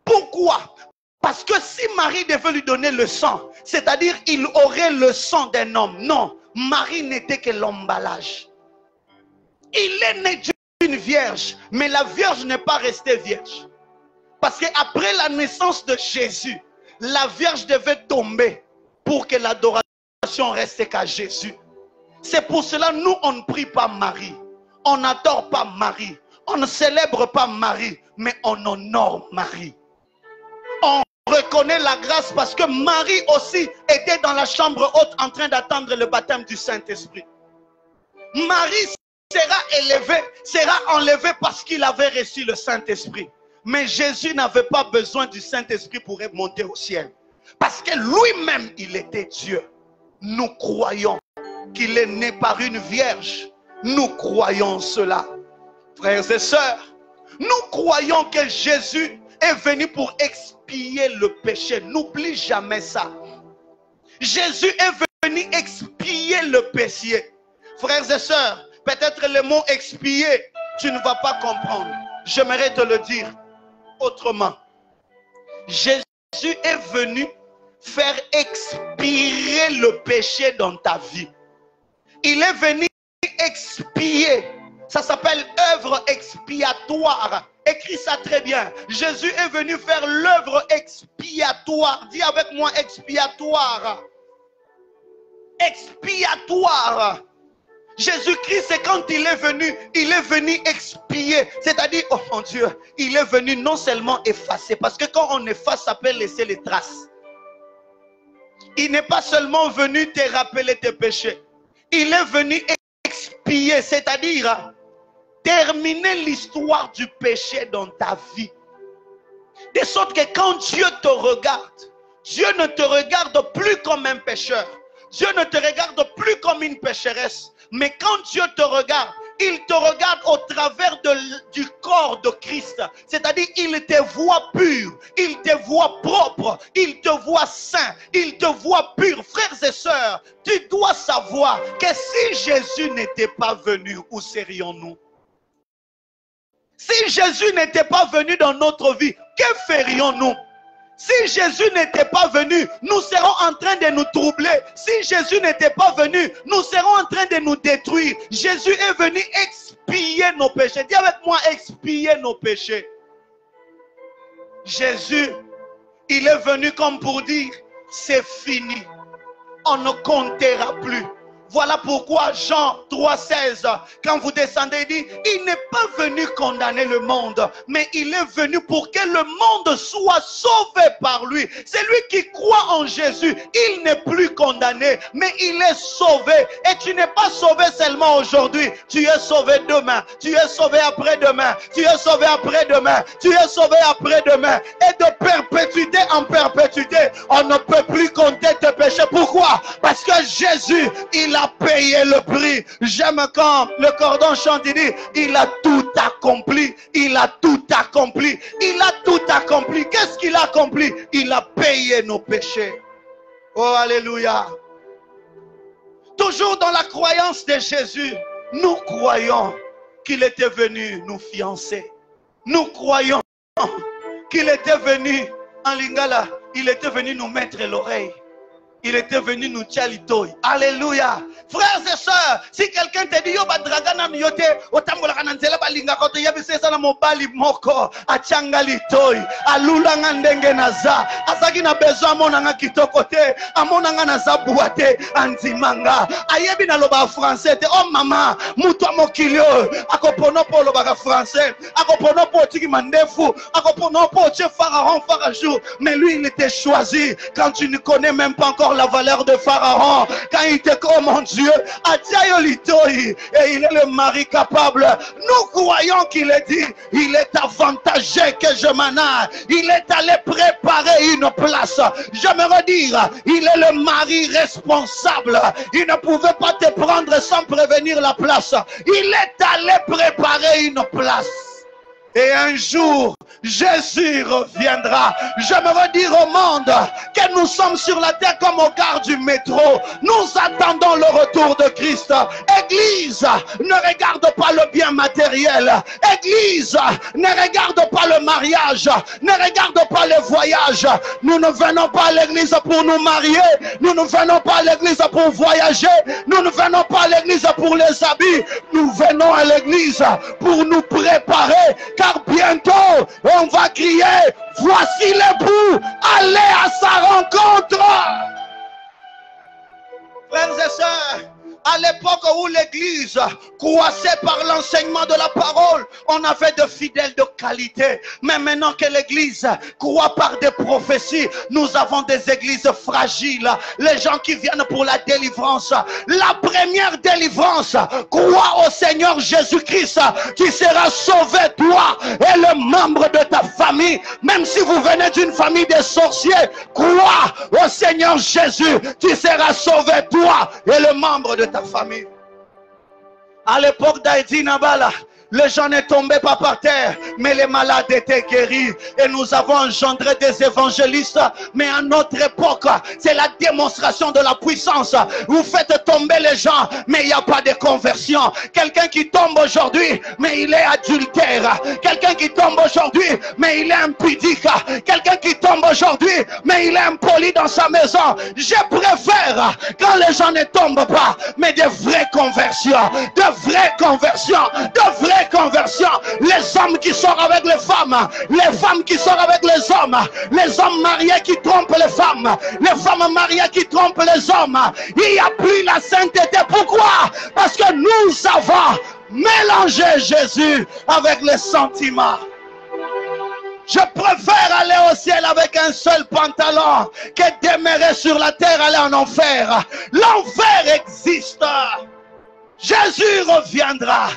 Pourquoi? Parce que si Marie devait lui donner le sang, c'est-à-dire il aurait le sang d'un homme. Non, Marie n'était que l'emballage. Il est né d'une vierge, mais la vierge n'est pas restée vierge. Parce qu'après la naissance de Jésus, la vierge devait tomber pour que l'adoration reste qu'à Jésus. C'est pour cela, nous, on ne prie pas Marie. On n'adore pas Marie. On ne célèbre pas Marie, mais on honore Marie. On reconnaît la grâce parce que Marie aussi était dans la chambre haute en train d'attendre le baptême du Saint-Esprit. Marie sera élevé, sera enlevé parce qu'il avait reçu le Saint-Esprit. Mais Jésus n'avait pas besoin du Saint-Esprit pour monter au ciel. Parce que lui-même, il était Dieu. Nous croyons qu'il est né par une vierge. Nous croyons cela. Frères et sœurs, nous croyons que Jésus est venu pour expier le péché. N'oublie jamais ça. Jésus est venu expier le péché. Frères et sœurs, peut-être le mot expier, tu ne vas pas comprendre. J'aimerais te le dire autrement. Jésus est venu faire expirer le péché dans ta vie. Il est venu expier. Ça s'appelle œuvre expiatoire. Écris ça très bien. Jésus est venu faire l'œuvre expiatoire. Dis avec moi expiatoire. Expiatoire. Jésus-Christ, c'est quand il est venu expier. C'est-à-dire, oh mon Dieu, il est venu non seulement effacer, parce que quand on efface, ça peut laisser les traces. il n'est pas seulement venu te rappeler tes péchés. Il est venu expier, c'est-à-dire terminer l'histoire du péché dans ta vie. De sorte que quand Dieu te regarde, Dieu ne te regarde plus comme un pécheur. Dieu ne te regarde plus comme une pécheresse. Mais quand Dieu te regarde, il te regarde au travers du corps de Christ. C'est-à-dire, il te voit pur, il te voit propre, il te voit saint, il te voit pur. Frères et sœurs, tu dois savoir que si Jésus n'était pas venu, où serions-nous? Si Jésus n'était pas venu dans notre vie, que ferions-nous? Si Jésus n'était pas venu, nous serons en train de nous troubler. Si Jésus n'était pas venu, nous serons en train de nous détruire. Jésus est venu expier nos péchés. Dis avec moi, expier nos péchés. Jésus, il est venu comme pour dire, c'est fini. On ne comptera plus. Voilà pourquoi Jean 3,16, quand vous descendez, il dit, il n'est pas venu condamner le monde, mais il est venu pour que le monde soit sauvé par lui. C'est lui qui croit en Jésus. Il n'est plus condamné, mais il est sauvé. Et tu n'es pas sauvé seulement aujourd'hui. Tu es sauvé demain. Tu es sauvé après-demain. Tu es sauvé après-demain. Tu es sauvé après-demain. Et de perpétuité en perpétuité, on ne peut plus compter tes péchés. Pourquoi? Parce que Jésus, il a payé le prix. J'aime quand le cordon chante, il dit, il a tout accompli. Il a tout accompli. Il a tout accompli. Qu'est-ce qu'il a accompli? Il a payé nos péchés. Oh, alléluia. Toujours dans la croyance de Jésus, nous croyons qu'il était venu nous fiancer. Nous croyons qu'il était venu en lingala, il était venu nous mettre l'oreille. Il était venu nous tchalitoy. Alléluia. Frères et sœurs, si quelqu'un te dit yo ba dragana miyote, otambola kananzela balinga kote yabisesa na mobali moko, achanga toy, alula ngandenge naza, asaki na besoin monanga kitoko te, amonanga naza buate, anzimanga. Ayebi na loba français te, oh mama, muto mokilio, akopono po loba français, akopono po tiki mandefu, akopono po che pharaon farajou, mais lui il était choisi quand tu ne connais même pas encore la valeur de Pharaon. Quand il te dit, oh mon Dieu, et il est le mari capable. Nous croyons qu'il est dit, il est avantagé que je m'en aille. Il est allé préparer une place. J'aimerais dire, il est le mari responsable. Il ne pouvait pas te prendre sans prévenir la place. Il est allé préparer une place. Et un jour, Jésus reviendra. J'aimerais dire au monde que nous sommes sur la terre comme au quart du métro. Nous attendons le retour de Christ. Église, ne regarde pas le bien matériel. Église, ne regarde pas le mariage. Ne regarde pas le voyage. Nous ne venons pas à l'église pour nous marier. Nous ne venons pas à l'église pour voyager. Nous ne venons pas à l'église pour les habits. Nous venons à l'église pour nous préparer. Car bientôt, on va crier, voici l'époux, allez à sa rencontre. Frères et sœurs, à l'époque où l'église croissait par l'enseignement de la parole, on avait de fidèles de qualité. Mais maintenant que l'église croît par des prophéties, nous avons des églises fragiles. Les gens qui viennent pour la délivrance. La première délivrance, crois au Seigneur Jésus-Christ. Tu seras sauvé, toi et le membre de ta famille. Même si vous venez d'une famille de sorciers, crois au Seigneur Jésus. Tu seras sauvé, toi et le membre de ta famille. À l'époque d'Haïti Nabala, les gens ne tombaient pas par terre, mais les malades étaient guéris. Et nous avons engendré des évangélistes. Mais à notre époque, c'est la démonstration de la puissance. Vous faites tomber les gens, mais il n'y a pas de conversion. Quelqu'un qui tombe aujourd'hui, mais il est adultère. Quelqu'un qui tombe aujourd'hui, mais il est impudique. Quelqu'un qui tombe aujourd'hui, mais il est impoli dans sa maison. Je préfère quand les gens ne tombent pas, mais de vraies conversions. De vraies conversions. De vraies conversion. Les hommes qui sortent avec les femmes qui sortent avec les hommes mariés qui trompent les femmes mariées qui trompent les hommes. Il n'y a plus la sainteté. Pourquoi? Parce que nous avons mélangé Jésus avec les sentiments. Je préfère aller au ciel avec un seul pantalon que demeurer sur la terre, aller en enfer. L'enfer existe. Jésus reviendra.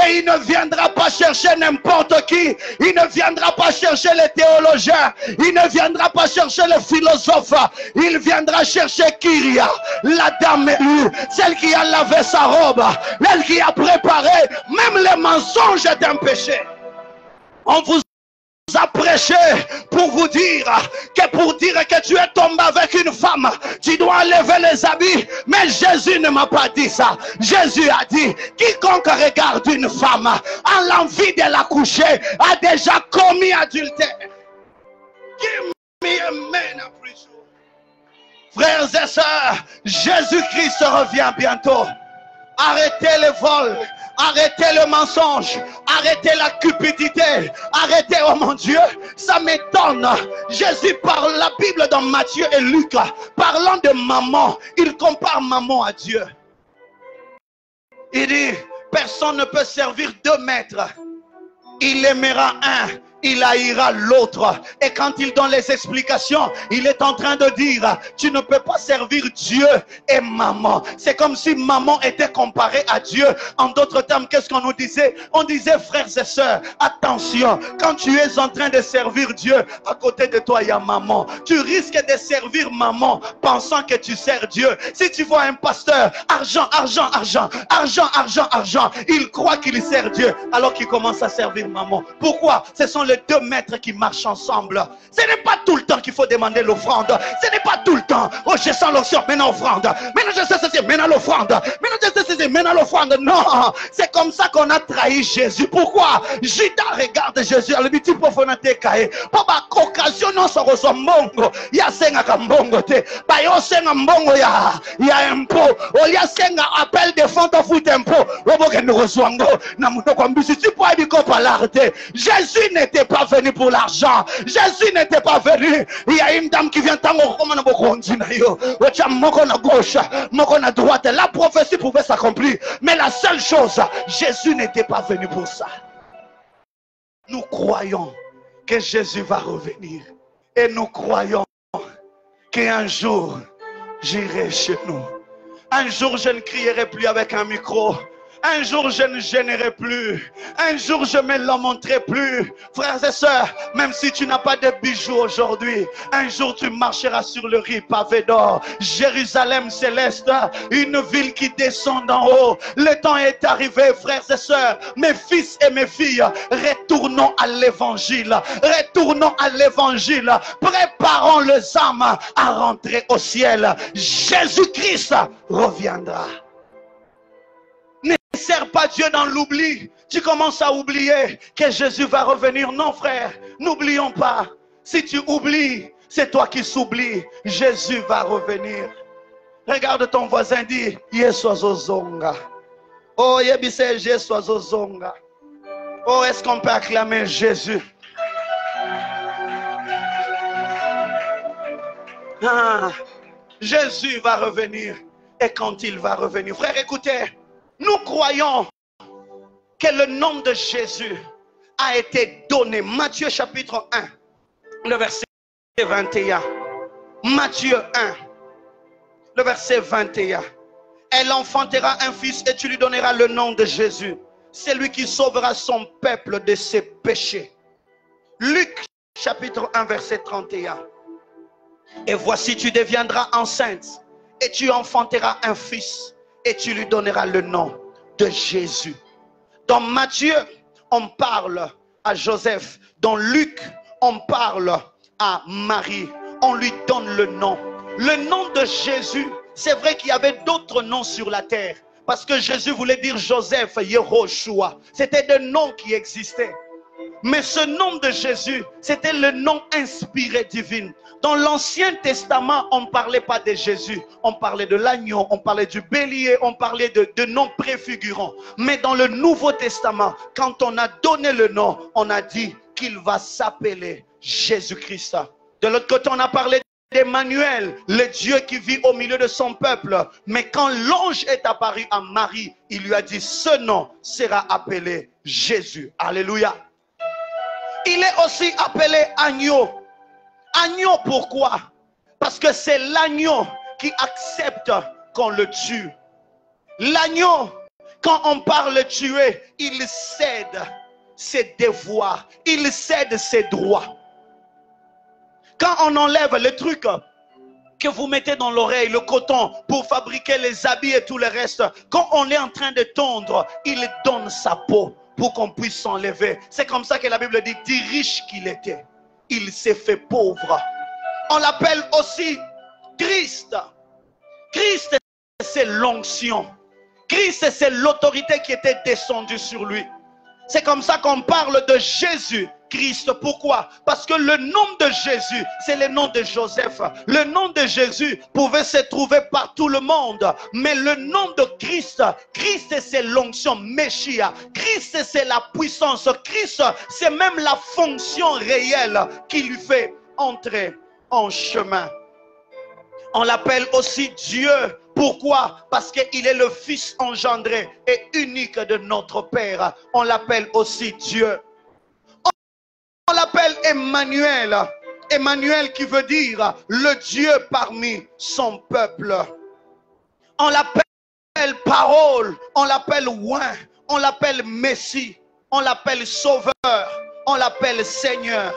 Et il ne viendra pas chercher n'importe qui. Il ne viendra pas chercher les théologiens. Il ne viendra pas chercher les philosophes. Il viendra chercher Kyria, la dame élue, celle qui a lavé sa robe, celle qui a préparé même les mensonges d'un péché. On vous a prêché pour vous dire que tu es tombé avec une femme, tu dois enlever les habits. Mais Jésus ne m'a pas dit ça. Jésus a dit, quiconque regarde une femme a l'envie de la coucher a déjà commis adultère. Give me amen après jour. Frères et sœurs, Jésus-Christ revient bientôt. Arrêtez les vols, arrêtez le mensonge, arrêtez la cupidité, arrêtez, oh mon Dieu, ça m'étonne. Jésus parle, la Bible dans Matthieu et Luc, parlant de maman, il compare maman à Dieu. Il dit, personne ne peut servir 2 maîtres. Il aimera un, il haïra l'autre. Et quand il donne les explications, il est en train de dire, tu ne peux pas servir Dieu et maman. C'est comme si maman était comparée à Dieu. En d'autres termes, qu'est-ce qu'on nous disait? On disait, frères et sœurs, attention, quand tu es en train de servir Dieu, à côté de toi il y a maman. Tu risques de servir maman pensant que tu sers Dieu. Si tu vois un pasteur, argent, argent, argent, argent, argent, argent, il croit qu'il sert Dieu alors qu'il commence à servir maman. Pourquoi? Ce sont les 2 maîtres qui marchent ensemble. Ce n'est pas tout le temps qu'il faut demander l'offrande. Ce n'est pas tout le temps. Oh, je sens l'onction, maintenant offrande. Maintenant je sais ceci, maintenant l'offrande. Maintenant je sais ceci, maintenant l'offrande. Non, c'est comme ça qu'on a trahi Jésus. Pourquoi? Judas regarde Jésus. Elle lui dit, profonate kae. Papa, occasion non se reçoit mbongo. Ya senga kambongo te. Ba yo senga mbongo ya impôt. O ya senga appel de fonds de foot impôt. Robo ke no reçoit ngo. Na muto kwa mbisi. Tu peux dire qu'on parle. Jésus n'était pas venu pour l'argent. Jésus n'était pas venu. Il y a une dame qui vient à gauche, à droite. La prophétie pouvait s'accomplir. Mais la seule chose, Jésus n'était pas venu pour ça. Nous croyons que Jésus va revenir. Et nous croyons qu'un jour, j'irai chez nous. Un jour, je ne crierai plus avec un micro. Un jour, je ne gênerai plus. Un jour, je ne me lamenterai plus. Frères et sœurs, même si tu n'as pas de bijoux aujourd'hui, un jour, tu marcheras sur le riz pavé d'or. Jérusalem céleste, une ville qui descend d'en haut. Le temps est arrivé, frères et sœurs. Mes fils et mes filles, retournons à l'évangile. Retournons à l'évangile. Préparons les âmes à rentrer au ciel. Jésus-Christ reviendra. Ne sers pas Dieu dans l'oubli. Tu commences à oublier que Jésus va revenir. Non, frère, n'oublions pas. Si tu oublies, c'est toi qui s'oublies. Jésus va revenir. Regarde ton voisin, dit Yeswazozonga. Oh, Yebise Yeswazozonga. Oh, est-ce qu'on peut acclamer Jésus? Ah, Jésus va revenir. Et quand il va revenir, frère, écoutez. Nous croyons que le nom de Jésus a été donné. Matthieu chapitre 1, le verset 21. Matthieu 1, le verset 21. Elle enfantera un fils et tu lui donneras le nom de Jésus. C'est lui qui sauvera son peuple de ses péchés. Luc chapitre 1, verset 31. Et voici, tu deviendras enceinte et tu enfanteras un fils. Et tu lui donneras le nom de Jésus. Dans Matthieu, on parle à Joseph. Dans Luc, on parle à Marie. On lui donne le nom. Le nom de Jésus, c'est vrai qu'il y avait d'autres noms sur la terre. Parce que Jésus voulait dire Joseph, Yehoshua. C'était des noms qui existaient. Mais ce nom de Jésus, c'était le nom inspiré divin. Dans l'Ancien Testament, on ne parlait pas de Jésus. On parlait de l'agneau, on parlait du bélier, on parlait de noms préfigurants. Mais dans le Nouveau Testament, quand on a donné le nom, on a dit qu'il va s'appeler Jésus-Christ. De l'autre côté, on a parlé d'Emmanuel, le Dieu qui vit au milieu de son peuple. Mais quand l'ange est apparu à Marie, il lui a dit, ce nom sera appelé Jésus. Alléluia. Il est aussi appelé agneau. Agneau pourquoi? Parce que c'est l'agneau qui accepte qu'on le tue. L'agneau, quand on parle de tuer, il cède ses devoirs, il cède ses droits. Quand on enlève le truc que vous mettez dans l'oreille, le coton, pour fabriquer les habits et tout le reste, quand on est en train de tondre, il donne sa peau pour qu'on puisse s'enlever. C'est comme ça que la Bible dit riche qu'il était, il s'est fait pauvre. On l'appelle aussi Christ. Christ, c'est l'onction. Christ, c'est l'autorité qui était descendue sur lui. C'est comme ça qu'on parle de Jésus Christ. Pourquoi? Parce que le nom de Jésus, c'est le nom de Joseph. Le nom de Jésus pouvait se trouver par tout le monde. Mais le nom de Christ, Christ c'est l'onction, Meshia. Christ c'est la puissance. Christ c'est même la fonction réelle qui lui fait entrer en chemin. On l'appelle aussi Dieu. Pourquoi? Parce qu'il est le Fils engendré et unique de notre Père. On l'appelle aussi Dieu. On l'appelle Emmanuel. Emmanuel qui veut dire le Dieu parmi son peuple. On l'appelle Parole. On l'appelle Oint. On l'appelle Messie. On l'appelle Sauveur. On l'appelle Seigneur.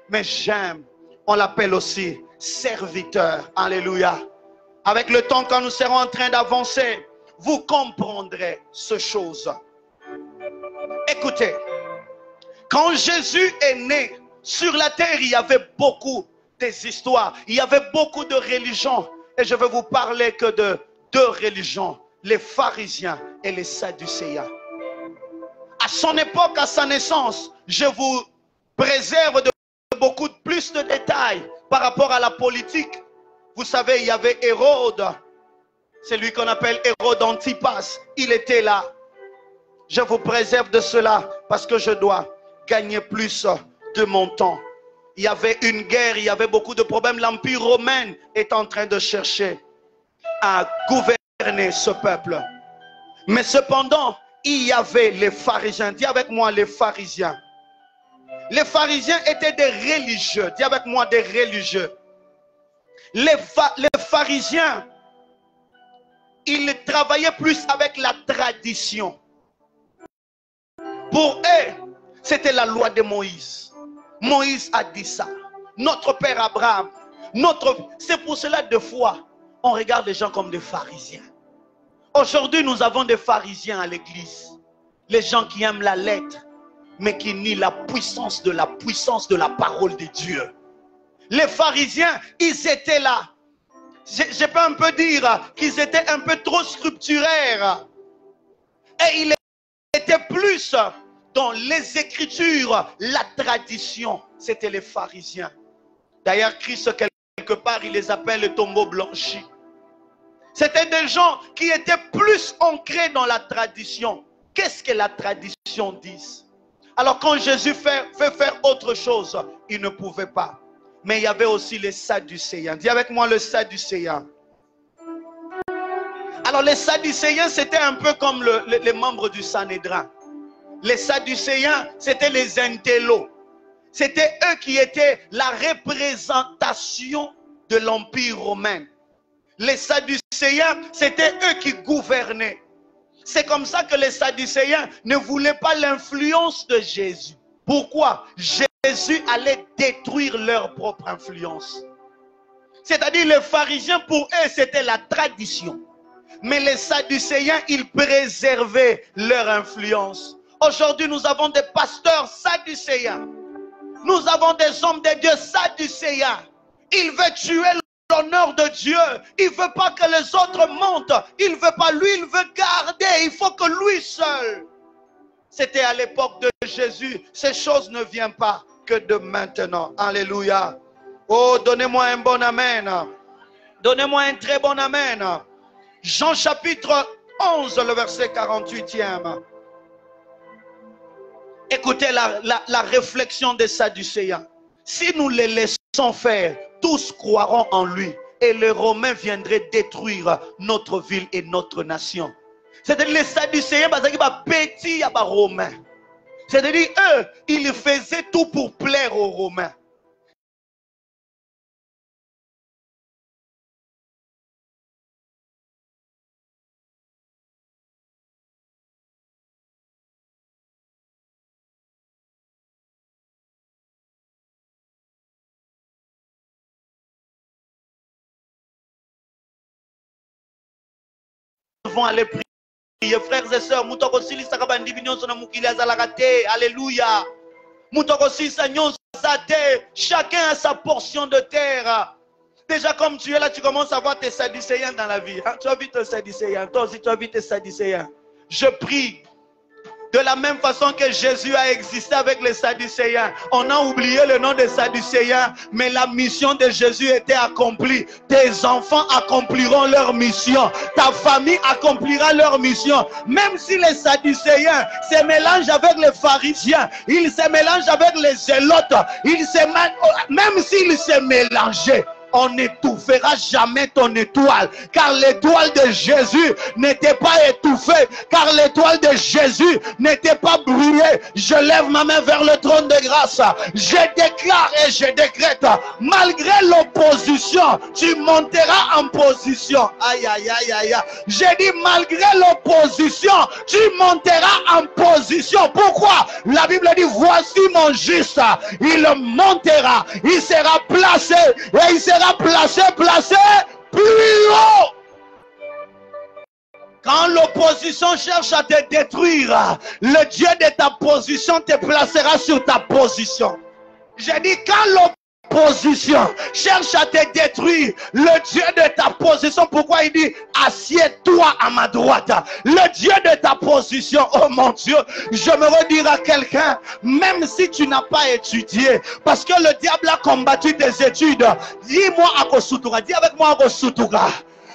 Mais j'aime. On l'appelle aussi Serviteur. Alléluia. Avec le temps, quand nous serons en train d'avancer, vous comprendrez ces choses. Écoutez, quand Jésus est né sur la terre, il y avait beaucoup d'histoires, il y avait beaucoup de religions. Et je vais vous parler que de deux religions, les pharisiens et les sadducéens. À son époque, à sa naissance, je vous préserve de beaucoup plus de détails par rapport à la politique. Vous savez, il y avait Hérode, c'est lui qu'on appelle Hérode Antipas, il était là. Je vous préserve de cela parce que je dois gagner plus de mon temps. Il y avait une guerre, il y avait beaucoup de problèmes. L'Empire romain est en train de chercher à gouverner ce peuple. Mais cependant, il y avait les pharisiens. Dis avec moi les pharisiens. Les pharisiens étaient des religieux. Dis avec moi des religieux. Les pharisiens, ils travaillaient plus avec la tradition. Pour eux, c'était la loi de Moïse. Moïse a dit ça. Notre père Abraham. C'est pour cela, deux fois, on regarde les gens comme des pharisiens. Aujourd'hui, nous avons des pharisiens à l'église. Les gens qui aiment la lettre, mais qui nient la puissance de la parole de Dieu. Les pharisiens, ils étaient là. Je peux un peu dire qu'ils étaient un peu trop scripturaires. Et ils étaient plus dans les Écritures, la tradition. C'était les pharisiens. D'ailleurs, Christ, quelque part, il les appelle le tombeau blanchi. C'était des gens qui étaient plus ancrés dans la tradition. Qu'est-ce que la tradition dit? Alors quand Jésus fait faire autre chose, il ne pouvait pas. Mais il y avait aussi les sadducéens. Dis avec moi le sadducéen. Alors les sadducéens, c'était un peu comme les membres du Sanhédrin. Les sadducéens, c'était les intellos. C'était eux qui étaient la représentation de l'Empire romain. Les sadducéens, c'était eux qui gouvernaient. C'est comme ça que les sadducéens ne voulaient pas l'influence de Jésus. Pourquoi? Jésus allait détruire leur propre influence. C'est-à-dire les pharisiens, pour eux, c'était la tradition. Mais les sadducéens, ils préservaient leur influence. Aujourd'hui, nous avons des pasteurs sadducéens. Nous avons des hommes de Dieu sadducéens. Ils veulent tuer l'honneur de Dieu. Il ne veut pas que les autres montent. Il ne veut pas, lui, il veut garder. Il faut que lui seul. C'était à l'époque de Jésus. Ces choses ne viennent pas que de maintenant. Alléluia. Oh, donnez-moi un bon amen. Donnez-moi un très bon amen. Jean chapitre 11, le verset 48e. Écoutez la réflexion des Sadducéens. Si nous les laissons faire, tous croiront en lui. Et les Romains viendraient détruire notre ville et notre nation. C'est-à-dire les Sadducéens, parce qu'ils sont petits, ils sont Romains. C'est-à-dire, eux, ils faisaient tout pour plaire aux Romains. Ils vont aller prier. Frères et sœurs, alléluia. Chacun a sa portion de terre. Déjà, comme tu es là, tu commences à voir tes sadducéens dans la vie. Tu as vu tes sadducéens. Toi aussi, tu as vu tes sadducéens. Je prie. De la même façon que Jésus a existé avec les Sadducéens, on a oublié le nom des Sadducéens, mais la mission de Jésus était accomplie. Tes enfants accompliront leur mission. Ta famille accomplira leur mission. Même si les Sadducéens se mélangent avec les pharisiens, ils se mélangent avec les zélotes, même s'ils se mélangeaient, on n'étouffera jamais ton étoile, car l'étoile de Jésus n'était pas étouffée, car l'étoile de Jésus n'était pas brûlée. Je lève ma main vers le trône de grâce, je déclare et je décrète, malgré l'opposition, tu monteras en position. Aïe aïe aïe aïe. J'ai dit malgré l'opposition, tu monteras en position. Pourquoi? La Bible dit voici mon juste, il montera, il sera placé et il sera placé plus haut. Quand l'opposition cherche à te détruire, le Dieu de ta position te placera sur ta position. J'ai dit quand l'opposition cherche à te détruire, le Dieu de ta position, pourquoi il dit assieds-toi à ma droite? Le Dieu de ta position, oh mon Dieu, je me redire à quelqu'un, même si tu n'as pas étudié, parce que le diable a combattu tes études, dis-moi à Kosutura, dis avec moi à Kosutura.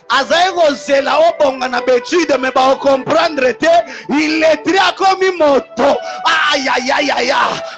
Azaïgo zela obonga na betude me ba comprendre te il est très comme moto aïe aïe aïe aïe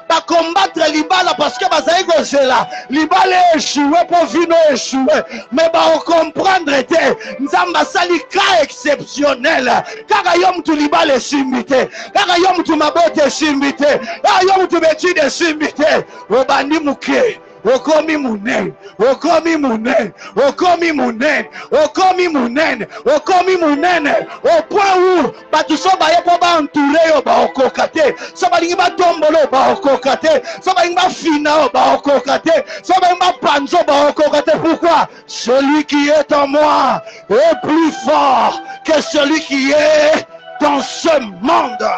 ba combattre libala parce que bazaïgo zela libala échoué pour vino échoué mais ba comprendre te nzamba sali cas exceptionnel kaka yom tu libala simbité kaka yom tu mabote simbité kaka yom tu betude simbité obandi muke okomi munene, okomi munene, okomi munene, okomi munene, okomi munene, au point où batu so baye po ba entouré yo ba okokate, so ba lingi ba tombolo ba okokate, so ba lingi ba fina ba okokate, so ba lingi ba panzo ba okokate. Pourquoi? Celui qui est en moi est plus fort que celui qui est dans ce monde.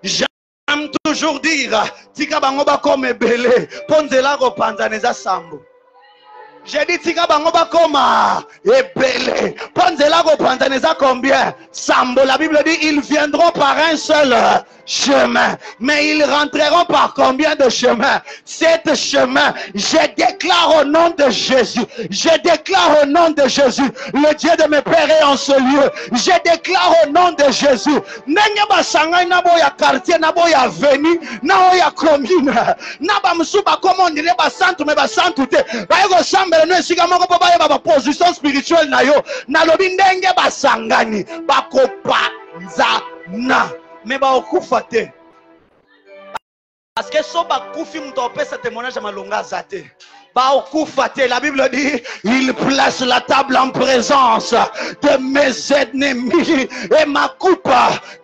J'aime toujours dire, tika bango ba comme belé, ponzela ko panzaneza sambo. J'ai dit tika bango ba koma ebele, ponzela ko panzaneza combien? Sambo. La Bible dit ils viendront par un seul chemin, mais ils rentreront par combien de chemins? 7 chemins. Je déclare au nom de Jésus, je déclare au nom de Jésus, le Dieu de mes pères est en ce lieu. Je déclare au nom de Jésus, nenge basanga na boya quartier, na boya avenue, na boya commune, na ba musuba comme on dirait ba centre mais ba centre te. Ba yego sambele no esika moko po ba ba position spirituelle na yo, na lobi ndenge basangani, ba kopanza na. Mais ba okufa te. Parce que so ba kufi mto opesa témoignage à malonga zate. Ba okufa te. La Bible dit il place la table en présence de mes ennemis et ma coupe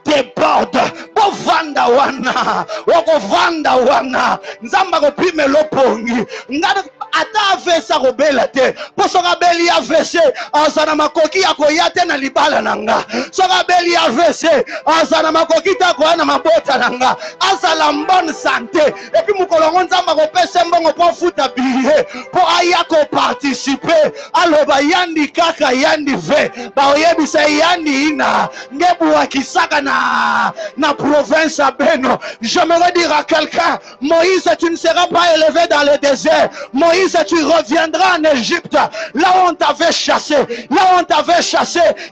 déborde. Bo vanda wana, oko vanda wana. Nzamba ko pime lopongi. Ngada ata avesa ko bela te. Po so ka beli avese azana makoki akoyate na libala nanga. So ka beli avese azana makoki ta ko na mabota nanga. Azala bonne santé. Et puis mukolongo nzamba ko pese mbongo po futa billet. Pour aya ko participer aloba yandi kaka yandi ve ba oyebisa yandi ina ngebu akisaka na province à Beno. Je me redire à quelqu'un, Moïse, tu ne seras pas élevé dans le désert. Moïse, tu reviendras en Égypte, là où on t'avait chassé,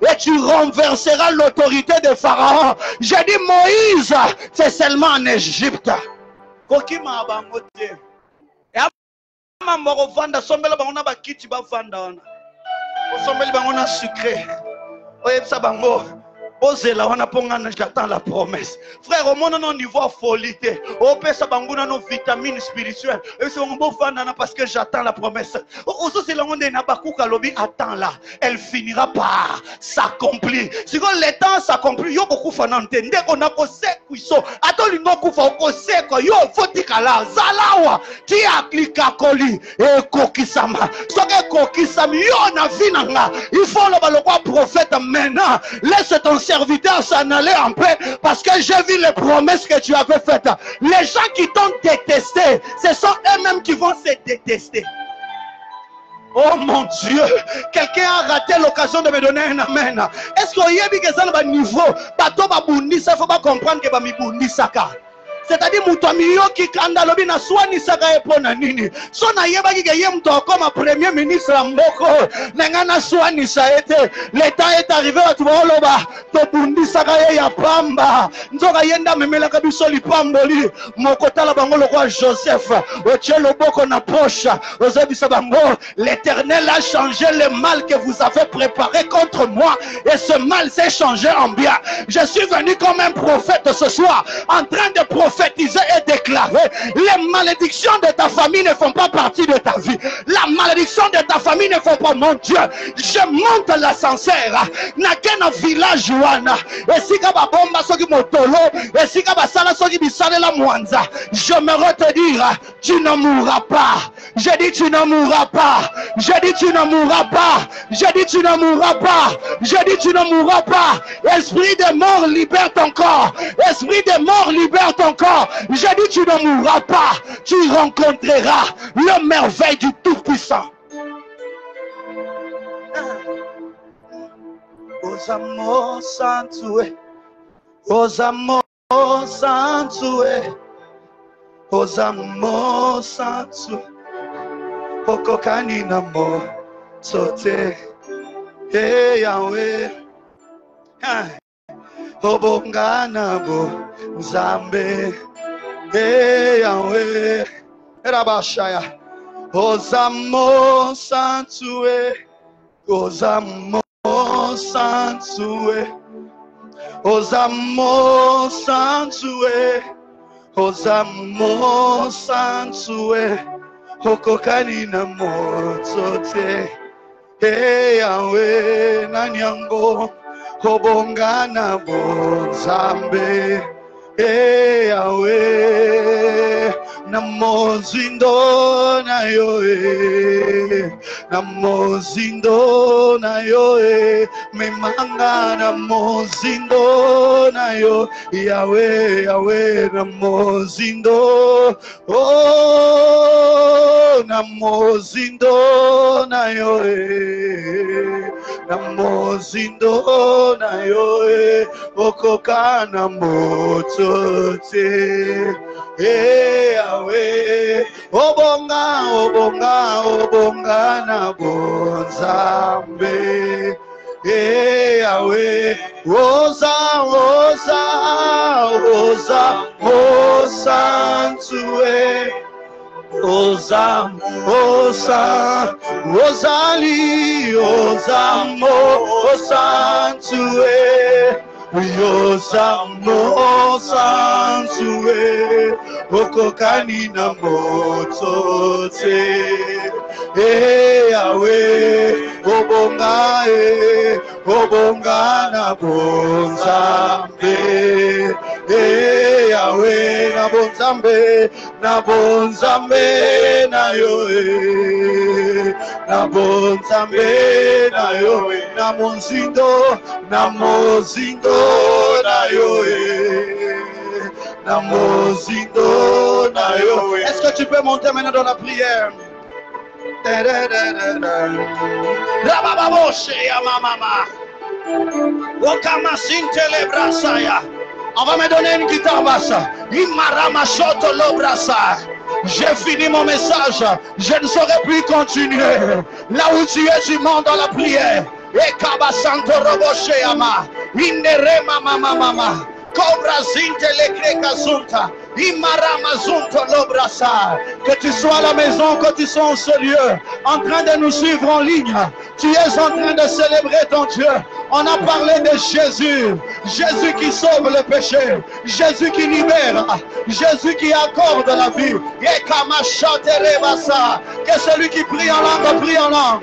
et tu renverseras l'autorité de Pharaon. J'ai dit Moïse, c'est seulement en Égypte. Mamboro vanda sombela bangona bakiti ba vanda ona. Osombeli bangona sucré. Oyebisa bango. Ozela wana pongana j'attends la promesse. Frère, au monde non niveau folie. Au pesa banguna no vitamines spirituelles. Et c'est un beau fan parce que j'attends la promesse. Ozo c'est la monde na bakuka lobi attends là. Elle finira par s'accomplir. Si le temps s'accomplit, yo beaucoup fanante. Ndeko na ko sekuiso. Ato lingo kufa ko seko yo fotikala zalawa. Ti aklika koli e kokisama. Soke kokisami yo na vinanga. Il faut le prophète maintenant. Laisse ton serviteur s'en aller en paix parce que j'ai vu les promesses que tu avais faites. Les gens qui t'ont détesté, ce sont eux-mêmes qui vont se détester. Oh mon Dieu, quelqu'un a raté l'occasion de me donner un amen. Est-ce qu'il y a un niveau? Bato babundisa, il faut pas comprendre que babundisa. C'est-à-dire Moutamio qui kanda lobi na swani saka epona nini. So na yeba ki ye mto comme premier ministre mboko. Nengana swani sa ete. L'État est arrivé à Tuoloba. To bundi saka ye ya pamba. Nzoka yenda memela kabiso li pamboli. Mokota la bango lokwa Joseph. Oche loboko na poche. Ozebisa bango. L'Éternel a changé le mal que vous avez préparé contre moi. Et ce mal s'est changé en bien. Je suis venu comme un prophète ce soir. En train de prophétiser et déclarer, les malédictions de ta famille ne font pas partie de ta vie. La malédiction de ta famille ne font pas, mon Dieu. Je monte l'ascenseur. Nakena village wana. Esika ba bomba soki motolo. Esika ba sala soki bisale la mwanza. Je me retenir. Tu ne mourras pas. Je dis tu ne mourras pas. Je dis tu ne mourras pas. Je dis tu ne mourras pas. Je dis tu ne mourras pas. Esprit de mort, libère ton corps. Esprit de mort, libère ton corps. J'ai dit tu ne mourras pas. Tu rencontreras le merveille du Tout-Puissant. Aux amours santué, aux amours santué, aux amours santué, au kokani namo sote, hey Yahweh, obongana bo Zambe, hey Yahweh, Rabashaya, aux amours santué, aux amours santué, aux amours santué, aux amours santué, au kokani na motote, hey Yahweh, nanyango, obongana bonzambe, hey Yahweh, namozindo na yo, namozindo na yo, memanga namozindo na yo, Yahweh, Yahweh, namozindo, oh, namozindo na yo, namozindo na yo, okoka na motote, hey Yahweh, obonga, obonga, obonga na bonzambe, hey Yahweh, oza, oza, oza, osantue, Osam, Osam, Osali, Osam, Osantue, Osam, Osantue, Okokani na motote, Yahweh, Obonga na bonzambe, Yahweh, na bonzambe, na bonzambe na yo, na bonzambe na yo, na mozindo na yo, na mozindo na yo. Est-ce que tu peux monter maintenant dans la prière? On va me donner une guitare basse. J'ai fini mon message. Je ne saurais plus continuer. Là où tu es, tu montes dans la prière. Et Kabasanto Robosheyama. Inderema mama mama. Cobra zinte le creka zunta. Imarama zunto lobrasa. Que tu sois à la maison, que tu sois en ce lieu, en train de nous suivre en ligne. Tu es en train de célébrer ton Dieu. On a parlé de Jésus. Jésus qui sauve le péché. Jésus qui libère. Jésus qui accorde la vie. Que celui qui prie en langue, prie en langue.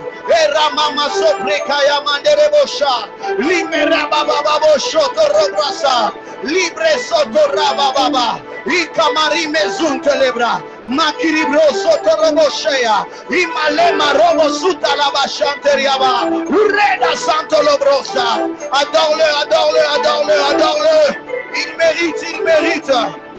Libre sotorababa. Ikamari mezunte lebra. Makiribro sotoroboshea. Imalema robo suta la bashanteriaba. Ureda santo lobrosa. Adore-le, adore-le, adore-le, adore-le. Il mérite, il mérite.